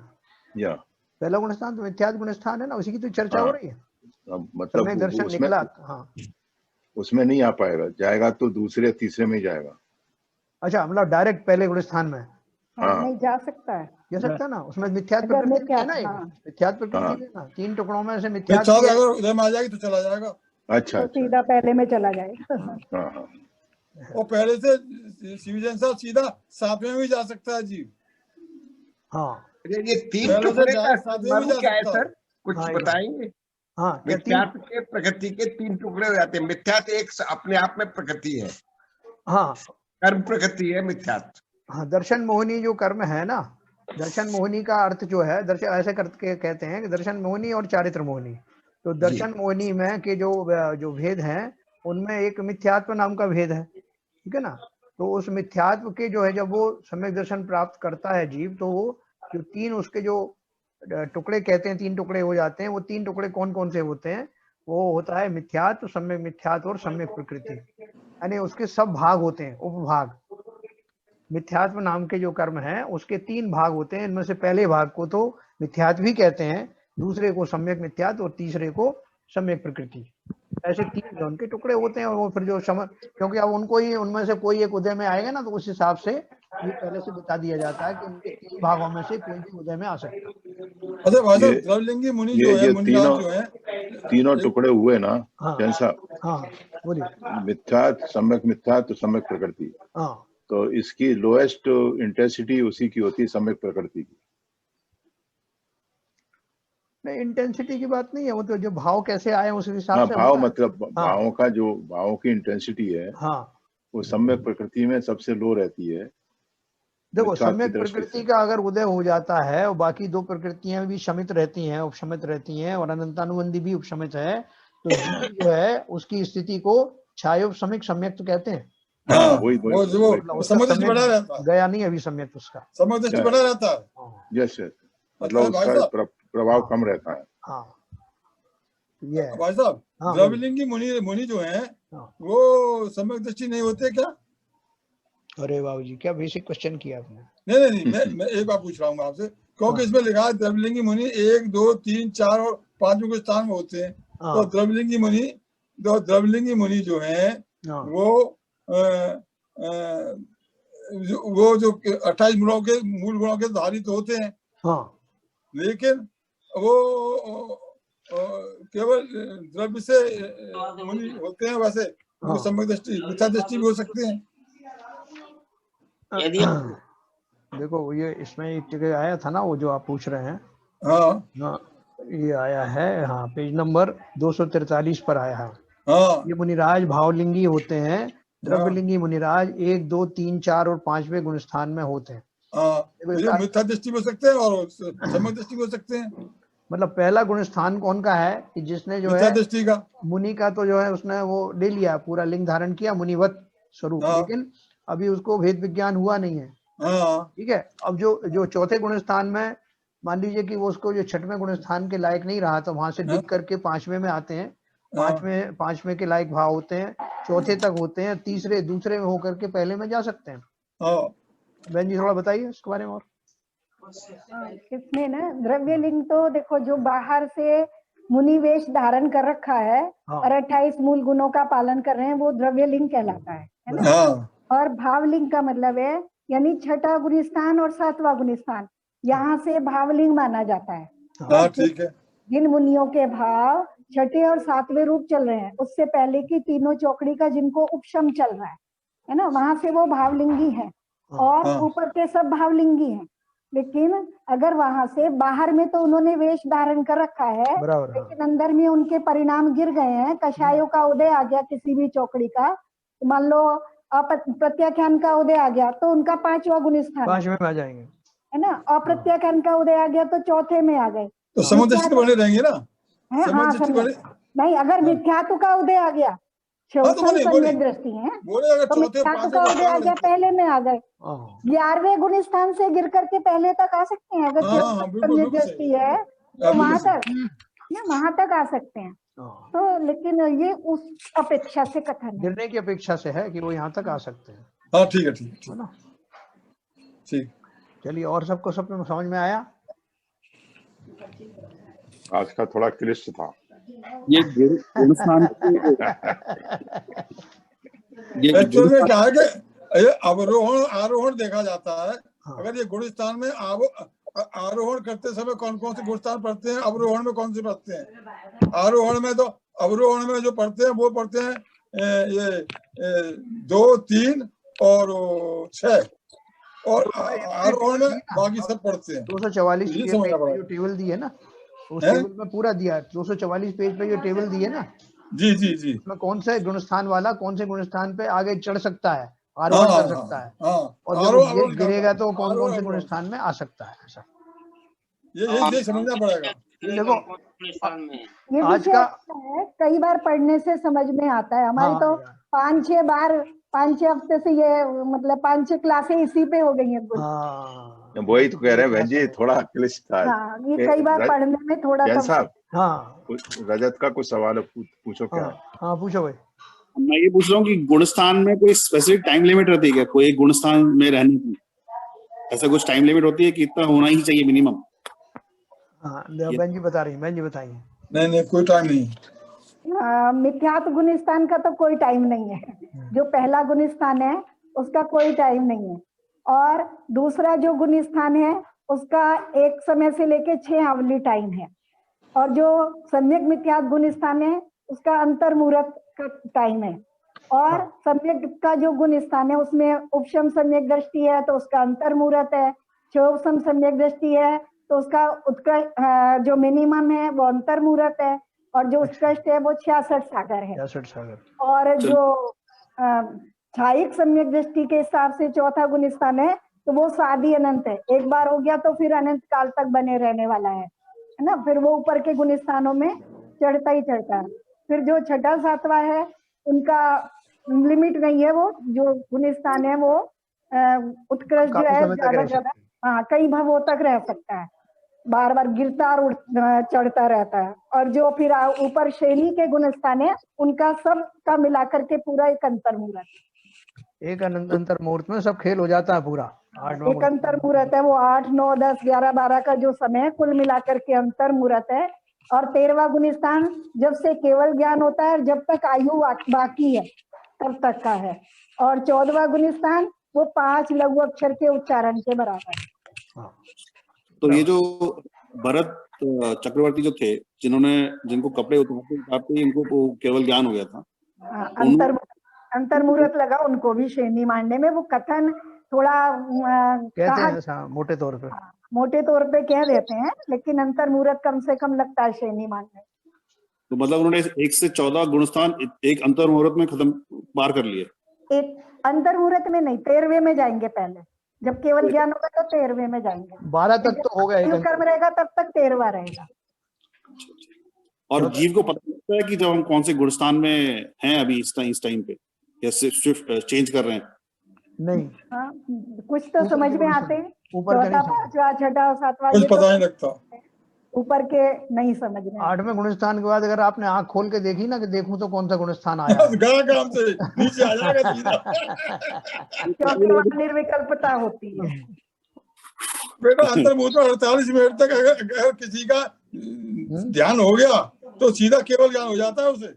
या पहला गुण स्थान तो मिथ्यात्व गुण स्थान है ना, उसी की तो चर्चा हाँ, हो रही है। अब मतलब सम्यक दर्शन उसमें निकला। हाँ उसमें नहीं आ पाएगा, जाएगा तो दूसरे तीसरे में ही जाएगा। अच्छा, मतलब डायरेक्ट पहले गुण स्थान में हाँ। नहीं जा सकता है, जा सकता ना, उसमें मिथ्यात्व अगर प्रकृति है ना, मिथ्यात्व, एक हाँ। मिथ्यात्व प्रकृति हाँ। है ना, तीन टुकड़ों में से मिथ्यात्व मिथ्यात्व अगर उदय में आ जाएगी तो चला जाएगा। अच्छा तो अच्छा। सीधा पहले में चला जाएगा। हाँ हाँ। और पहले से शिवजन साहब सीधा सातवें में भी जा सकता है जीव। हाँ ये तीन पहले से टुकड़े का डायरेक्ट सातवें में मर्म जा क्या है सकता है। सर? कुछ हाँ, एक बताएंगे? हाँ क्या तीन? मिथ्यात्व के प्रकृति के तीन टुकड़े हो जाते हैं। मिथ्यात्व एक अपने आप में प्रकृति है, हाँ कर्म प्रकृति है मिथ्यात्व। हाँ, दर्शन मोहिनी जो कर्म है ना, दर्शन मोहिनी का अर्थ जो है, दर्शन ऐसे करके कहते हैं कि दर्शन मोहिनी और चारित्र मोहिनी। तो दर्शन मोहिनी में के जो भेद हैं उनमें एक मिथ्यात्व नाम का भेद है, ठीक है ना। तो उस मिथ्यात्व के जो है, जब वो सम्यक दर्शन प्राप्त करता है जीव, तो वो जो तीन उसके जो टुकड़े कहते हैं, तीन टुकड़े हो जाते हैं। वो तीन टुकड़े कौन कौन से होते हैं? वो होता है मिथ्यात्व, सम्यक मिथ्यात्व और सम्यक प्रकृति, यानी उसके सब भाग होते हैं, उपभाग। मिथ्यात्व नाम के जो कर्म है उसके तीन भाग होते हैं। इनमें से पहले भाग को तो मिथ्यात्व ही कहते हैं, दूसरे को सम्यक मिथ्यात्व और तीसरे को सम्यक प्रकृति। ऐसे तीन जो उनके टुकड़े होते हैं। और वो फिर जो क्योंकि अब उनको ही उनमें से कोई एक उदय में आएगा ना, तो उस हिसाब से ये पहले से बता दिया जाता है कि उनके तीन भागों में से कोई भी उदय में आ सकता है। अच्छा भाई साहब, द्रवलिंगी मुनि जो है, मुनिराज जो है, तीनों टुकड़े हुए ना हाँ जैन साहब? हाँ बोलिए। मिथ्यात्व, सम्यक मिथ्यात्व, सम्यक प्रकृति। हाँ तो इसकी लोएस्ट इंटेंसिटी उसी की होती है, सम्यक प्रकृति की। नहीं, इंटेंसिटी की बात नहीं है, वो तो जो भाव कैसे आए उस हिसाब हाँ, से भाव होता है। मतलब भावों का जो भावों की इंटेंसिटी है, हाँ वो सम्यक प्रकृति में सबसे लो रहती है। देखो, मिथ्यात्व की सम्यक दृष्टि प्रकृति से। का अगर उदय हो जाता है और बाकी दो प्रकृतियां भी शमित रहती हैं, उपशमित रहती हैं, और अनंतानुबंधी भी उपशमित है, तो जीव जो है उसकी स्थिति को छायोपशमिक सम्यक तो कहते हैं। हाँ, वही वो मतलब उसका समझ दृष्टि बना रहता सम्यक है, गया नहीं अभी सम्यक उसका। समझ दृष्टि बना रहता है। यस यस, मतलब भाई उसका साहब, प्रभाव कम रहता है। हाँ ये है। भाई साहब, हाँ, द्रवलिंगी मुनि जो है हाँ। वो सम्यक दृष्टि नहीं होते क्या? अरे बाबूजी, क्या बेसिक क्वेश्चन किया आपने। नहीं, मैं एक बात पूछ रहा हूँ आपसे, क्योंकि इसमें लिखा है द्रवलिंगी मुनि 1, 2, 3, 4 और 5 के स्थान में होते हैं। तो द्रवलिंगी मुनि जो है वो जो 28 मूल गुणों के धारी तो होते हैं। हाँ। लेकिन वो केवल द्रव्य से मुनि होते हैं, वैसे वो सम्यक दृष्टि, मिथ्या दृष्टि भी हो सकते हैं। देखो, ये इसमें एक जगह आया था ना, वो जो आप पूछ रहे हैं। हाँ, ये आया है, हाँ, पेज नंबर 243 पर आया है। हाँ, ये मुनिराज भावलिंगी होते हैं। द्रव्यलिंगी मुनिराज 1, 2, 3, 4 और 5वें गुण स्थान में होते हैं। हाँ, मिथ्या दृष्टि भी हो सकते हैं और सम्यक दृष्टि भी हो सकते हैं। मतलब पहला गुण स्थान कौन का है कि जिसने जो है दृष्टि का, मुनि का तो जो है उसने वो ले लिया, पूरा लिंग धारण किया, मुनिवत स्वरूप, लेकिन अभी उसको भेद विज्ञान हुआ नहीं है। ठीक है। अब जो चौथे गुण स्थान में मान लीजिए कि वो उसको जो छठवें गुण स्थान के लायक नहीं रहा, तो वहां से डिग करके 5वें में आते हैं। 5वें के लायक भाव होते हैं। चौथे तक होते हैं, तीसरे दूसरे में होकर के पहले में जा सकते हैं। हाँ बहन जी थोड़ा बताइए इसके बारे में और। इसमें ना द्रव्य लिंग तो देखो जो बाहर से मुनि वेश धारण कर रखा है हाँ। और 28 मूल गुणों का पालन कर रहे हैं, वो द्रव्य लिंग कहलाता है ना। हाँ और भावलिंग का मतलब है यानी छठा गुणस्थान और सातवां गुणस्थान, यहाँ से भावलिंग माना जाता है। हाँ ठीक है। जिन मुनियों के भाव छठे और सातवें रूप चल रहे हैं, उससे पहले की तीनों चौकड़ी का जिनको उपशम चल रहा है ना, वहां से वो भावलिंगी है। और हाँ। ऊपर के सब भावलिंगी हैं। लेकिन अगर वहां से बाहर में तो उन्होंने वेश धारण कर रखा है, बराबर, हाँ। लेकिन अंदर में उनके परिणाम गिर गए हैं, कषायों का उदय आ गया किसी भी चौकड़ी का, तो मान लो प्रत्याख्यान का उदय आ गया तो उनका 5वां गुणस्थान 5वें में आ जाएंगे, है ना। अप्रत्याख्यान का उदय आ गया तो चौथे में आ गए। तो समुद्र बने रहेंगे ना। है हाँ, नहीं अगर मिथ्यात्व का उदय आ गया, सम्यक दृष्टि है, तो मिथ्यात्व का उदय आ गया, पहले में आ गए। 11वें गुणस्थान से गिर करके पहले तक आ सकते हैं, अगर सम्यक दृष्टि है तो वहां तक आ सकते हैं। तो लेकिन ये उस अपेक्षा से कथन है, गिरने की अपेक्षा से है कि वो यहाँ तक आ सकते हैं। हाँ ठीक है, ठीक है ना। ठीक, चलिए, और सबको सब समझ में आया? आज का थोड़ा क्लिष्ट था ये गुणस्थान एक्चुअल में क्या है कि ये अवरोहण आरोहण देखा जाता है। हाँ। अगर ये गुणस्थान में आरोहण करते समय कौन कौन से गुणस्थान पढ़ते हैं, अवरोहण में कौन से पढ़ते हैं। आरोहण में तो अवरोहण में जो पढ़ते हैं वो पढ़ते हैं ये 2, 3 और 6, और आरोहण में बाकी सब पढ़ते हैं। 244 पेज पे जो टेबल दी है ना, उस टेबल में पूरा दिया है। 244 पेज पे जो टेबल दी है ना, जी जी जी, उसमें कौन से गुणस्थान वाला कौन से गुणस्थान पे आगे चढ़ सकता है, आरोहण कर सकता है, और जब गिरेगा तो कौन कौन से गुणस्थान में आ सकता है। ऐसा ये समझना पड़ेगा। देखो, ये आज का है, कई बार पढ़ने से समझ में आता है। हमारी तो 5-6 बार 5-6 हफ्ते से ये मतलब 5-6 क्लासें इसी पे हो गई हैं। वही तो कह रहे हैं बहन जी, थोड़ा क्लिष्ट था। हाँ, ये कई बार पढ़ने में थोड़ा साहब, हाँ, रजत का कुछ सवाल पूछो। क्या? हाँ पूछो भाई। मैं ये पूछ रहा हूँ कि गुणस्थान में कोई स्पेसिफिक टाइम लिमिट रहती है क्या, कोई गुणस्थान में रहने की ऐसा कुछ टाइम लिमिट होती है कि इतना होना ही चाहिए मिनिमम? हाँ, बहन जी बता रही, बहन जी बताइए। नहीं कोई टाइम नहीं। मिथ्यात्व गुणस्थान का तो कोई टाइम नहीं है। जो पहला गुणस्थान है उसका कोई टाइम नहीं है, और दूसरा जो गुणस्थान है उसका एक समय से लेके 6 अवली टाइम है, और जो सम्यक मिथ्यात्व गुणस्थान है उसका अंतर मुहूर्त का टाइम है, और सम्यक का जो गुणस्थान है उसमें उपशम सम्यक दृष्टि है तो उसका अंतर मुहूर्त है, क्षोभसम सम्यक दृष्टि है तो उसका उत्कृष्ट जो मिनिमम है वो अंतर मुहूर्त है, और जो उत्कृष्ट है वो 66 सागर है। 66 सागर। और जो छायिक सम्यक दृष्टि के हिसाब से चौथा गुणस्थान है तो वो सादी अनंत है, एक बार हो गया तो फिर अनंत काल तक बने रहने वाला है ना। फिर वो ऊपर के गुणस्थानों में चढ़ता ही चढ़ता है। फिर जो छठा सातवां है उनका लिमिट नहीं है, वो जो गुणस्थान है वो उत्कृष्ट जो है ज्यादा हाँ कई भवों तक रह सकता है, बार बार गिरता और चढ़ता रहता है। और जो फिर ऊपर श्रेणी के गुणस्थान है उनका सब का मिलाकर के पूरा एक अंतर मुहूर्त, एक अंतर मुहूर्त में सब खेल हो जाता है पूरा। एक अंतर मुहूर्त है, वो 8, 9, 10, 11, 12 का जो समय है कुल मिलाकर के अंतर मुहूर्त है। और 13वां गुणस्थान जब से केवल ज्ञान होता है जब तक आयु बाकी है तब तक का है, और 14वां गुणस्थान वो 5 लघु अक्षर के उच्चारण के बराबर है। तो ये जो भरत चक्रवर्ती जो थे जिनको कपड़े उतारते इनको केवल ज्ञान हो गया था, अंतर मुहूर्त लगा उनको भी श्रेणी मानने में। वो कथन थोड़ा कहते हैं मोटे तौर पे कह देते हैं, लेकिन अंतर मुहूर्त कम से कम लगता है श्रेणी मानने। तो मतलब उन्होंने 1 से 14 गुणस्थान एक अंतर मुहूर्त में खत्म पार कर लिए। एक अंतर मुहूर्त में नहीं, 13वें में जाएंगे पहले, जब केवल ज्ञान होगा तो 13वें में जाएंगे। 12 तक तो हो गया, कर्म रहेगा तब तक 13वां रहेगा। और जीव को पता लगता है कि जब हम कौन से गुणस्थान में हैं अभी इस टाइम पे, या शिफ्ट चेंज कर रहे हैं? नहीं, हाँ कुछ तो समझ में आते हैं, ऊपर चौथा 5वां 6वां 7वां कुछ पता नहीं लगता। ऊपर के नहीं समझ में आते। 8वें गुणस्थान के बाद अगर आपने आंख खोल के देखी ना कि देखूं तो कौन सा गुणस्थान आया है। गया काम से नीचे आ जाएगा सीधा। क्योंकि वहाँ निर्विकल्पता होती है। बेटा अंतर्मुख 48 मिनट तक अगर किसी का ध्यान हो गया तो सीधा केवल ज्ञान हो जाता है उसे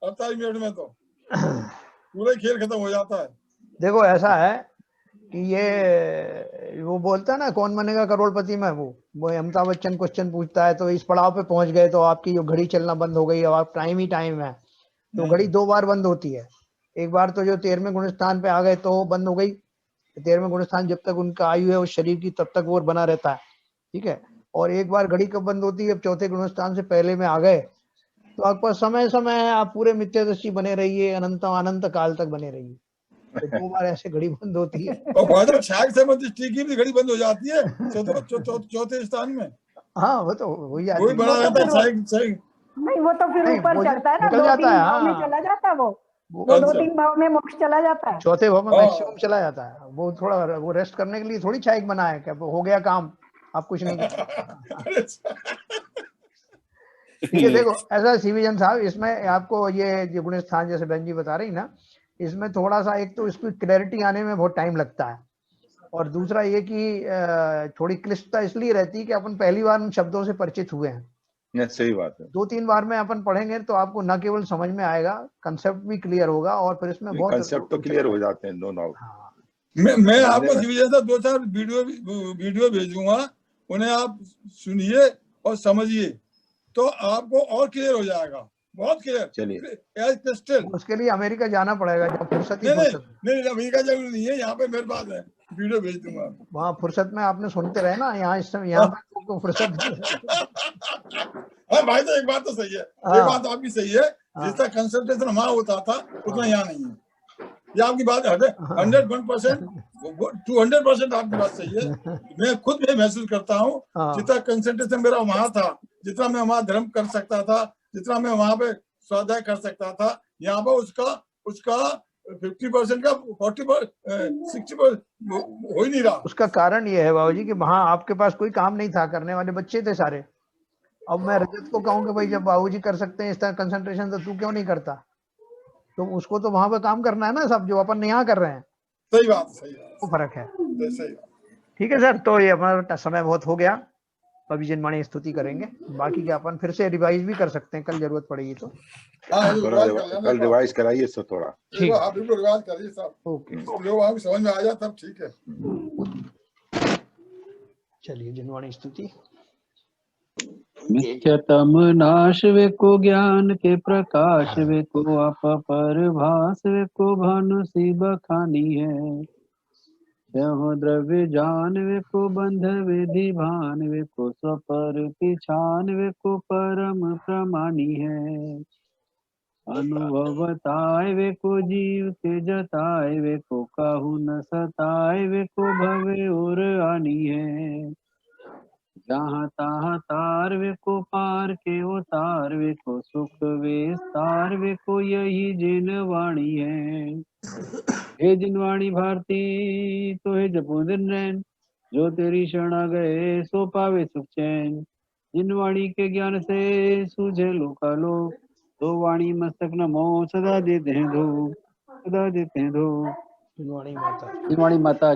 48 मिनट में, तो पूरा खेल खत्म हो जाता है। देखो ऐसा है कि ये वो बोलता है ना कौन बनेगा करोड़पति में, वो अमिताभ बच्चन क्वेश्चन पूछता है तो इस पड़ाव पे पहुंच गए तो आपकी जो घड़ी चलना बंद हो गई, अब आप टाइम ही टाइम है, तो घड़ी 2 बार बंद होती है। एक बार तो जो 13वें गुणस्थान पे आ गए तो बंद हो गई। 13वें गुणस्थान जब तक उनका आयु है उस शरीर की तब तक वो बना रहता है, ठीक है। और एक बार घड़ी कब बंद होती है, अब 4थे गुणस्थान से पहले में आ गए तो आपको समय समय है, आप पूरे मिथ्यादृष्टि बने रहिए, अनंत काल तक बने रहिए। तो 2 बार ऐसे घड़ी बंद होती है। और फादर शायद समय दृष्टि की भी घड़ी बंद हो जाती है चौथे स्थान में। हाँ वो तो हो ही जाती वही है। बना रहता है शायद। नहीं वो तो फिर नहीं, ऊपर वो चढ़ता है ना, निकल 2-3 जाता है, भाव में हाँ। चला जाता है वो वो 2-3 भाव में मोक्ष चला जाता है। 4थे भाव में हाँ। मैक्सिमम चला जाता है। वो थोड़ा वो रेस्ट करने के लिए थोड़ी चाइक बना है कि अब हो गया काम, आप कुछ नहीं कर। ठीक है, देखो ऐसा सीवीजन साहब, इसमें आपको ये जो गुणस्थान जैसे बहन जी बता रही ना, इसमें थोड़ा सा एक तो इसकी क्लैरिटी आने में बहुत टाइम लगता है, और दूसरा ये कि थोड़ी क्लिष्टता इसलिए रहती है कि अपन पहली बार उन शब्दों से परिचित हुए हैं। सही बात है। 2-3 बार में अपन पढ़ेंगे तो आपको न केवल समझ में आएगा, कंसेप्ट भी क्लियर होगा, और फिर इसमें बहुत कंसेप्ट तो क्लियर हो जाते हैं, नो डाउट। हाँ। मैं आपको सीवीजन से 2-4 वीडियो भेजूंगा, उन्हें आप सुनिए और समझिए तो आपको और क्लियर हो जाएगा, बहुत क्लियर। चलिए एज क्रिस्टल। उसके लिए अमेरिका जाना पड़ेगा, जब फुर्सत ही नहीं फुर्सत नहीं नहीं, अमेरिका जरूरी नहीं है, यहाँ पे मेरे पास है, वीडियो भेज दूंगा। वहाँ फुर्सत में आपने सुनते रहे ना, यहाँ इस समय यहाँ पे तो फुर्सत। हाँ भाई, तो एक बात तो सही है, एक बात तो आपकी सही है, जितना कंसंट्रेशन वहाँ होता था उतना यहाँ नहीं है। ये आपकी बात 101%, 200% आपकी बात सही है। मैं खुद भी महसूस करता हूँ, जितना कंसंट्रेशन मेरा वहाँ था, जितना मैं वहाँ धर्म कर सकता था, जितना मैं वहाँ पे स्वाध्याय कर सकता था, यहाँ पर उसका 50% का 60% हो ही नहीं रहा। उसका कारण ये है बाबूजी कि वहाँ आपके पास कोई काम नहीं था, करने वाले बच्चे थे सारे। अब मैं रजत को कहूँ कि भाई जब बाबूजी कर सकते हैं इस तरह कंसंट्रेशन, तो तू क्यों नहीं करता? तो उसको तो वहां पे काम करना है ना, सब जो अपन यहाँ कर रहे हैं। सही बात, सही बात, वो फर्क है। सही बात। ठीक है सर, तो ये हमारा समय बहुत हो गया, अभी जिनवाणी स्तुति करेंगे, बाकी क्या अपन फिर से रिवाइज भी कर सकते हैं, कल जरूरत पड़ेगी तो। कल रिवाइज कराइए इसको थोड़ा। ठीक है, आप बिल्कुल रिवाइज करिए साहब, ओके, जो आपको समझ में आ जाए तब ठीक है। चलिए जिनवाणी स्तुति। मिथ्यतम नाश वे को ज्ञान के प्रकाश वे को आप परभास वे को भानु सी बखानी है। यहो द्रव्य जान वे को बंध विधि भान वे को स्वपर पिछान वे को परम प्रमाणी है। अनुभवताय वे को जीव के जताए वे को काहू न सताए वे को भवे और आनी है। जहाँ तहाँ तार वे को पार के उतार वे को सुख विस्तार वे को यही जिनवाणी है। हे जिनवाणी भारती तो हे जपो दिन रैन, जो तेरी शरण आ गए सो पावे सुख चैन। जिनवाणी के ज्ञान से सूझे लोकालोक, तो वाणी मस्तक नमो सदा देते हैं धो, सदा देते हैं धो। जिनवाणी माता। जिनवाणी माता।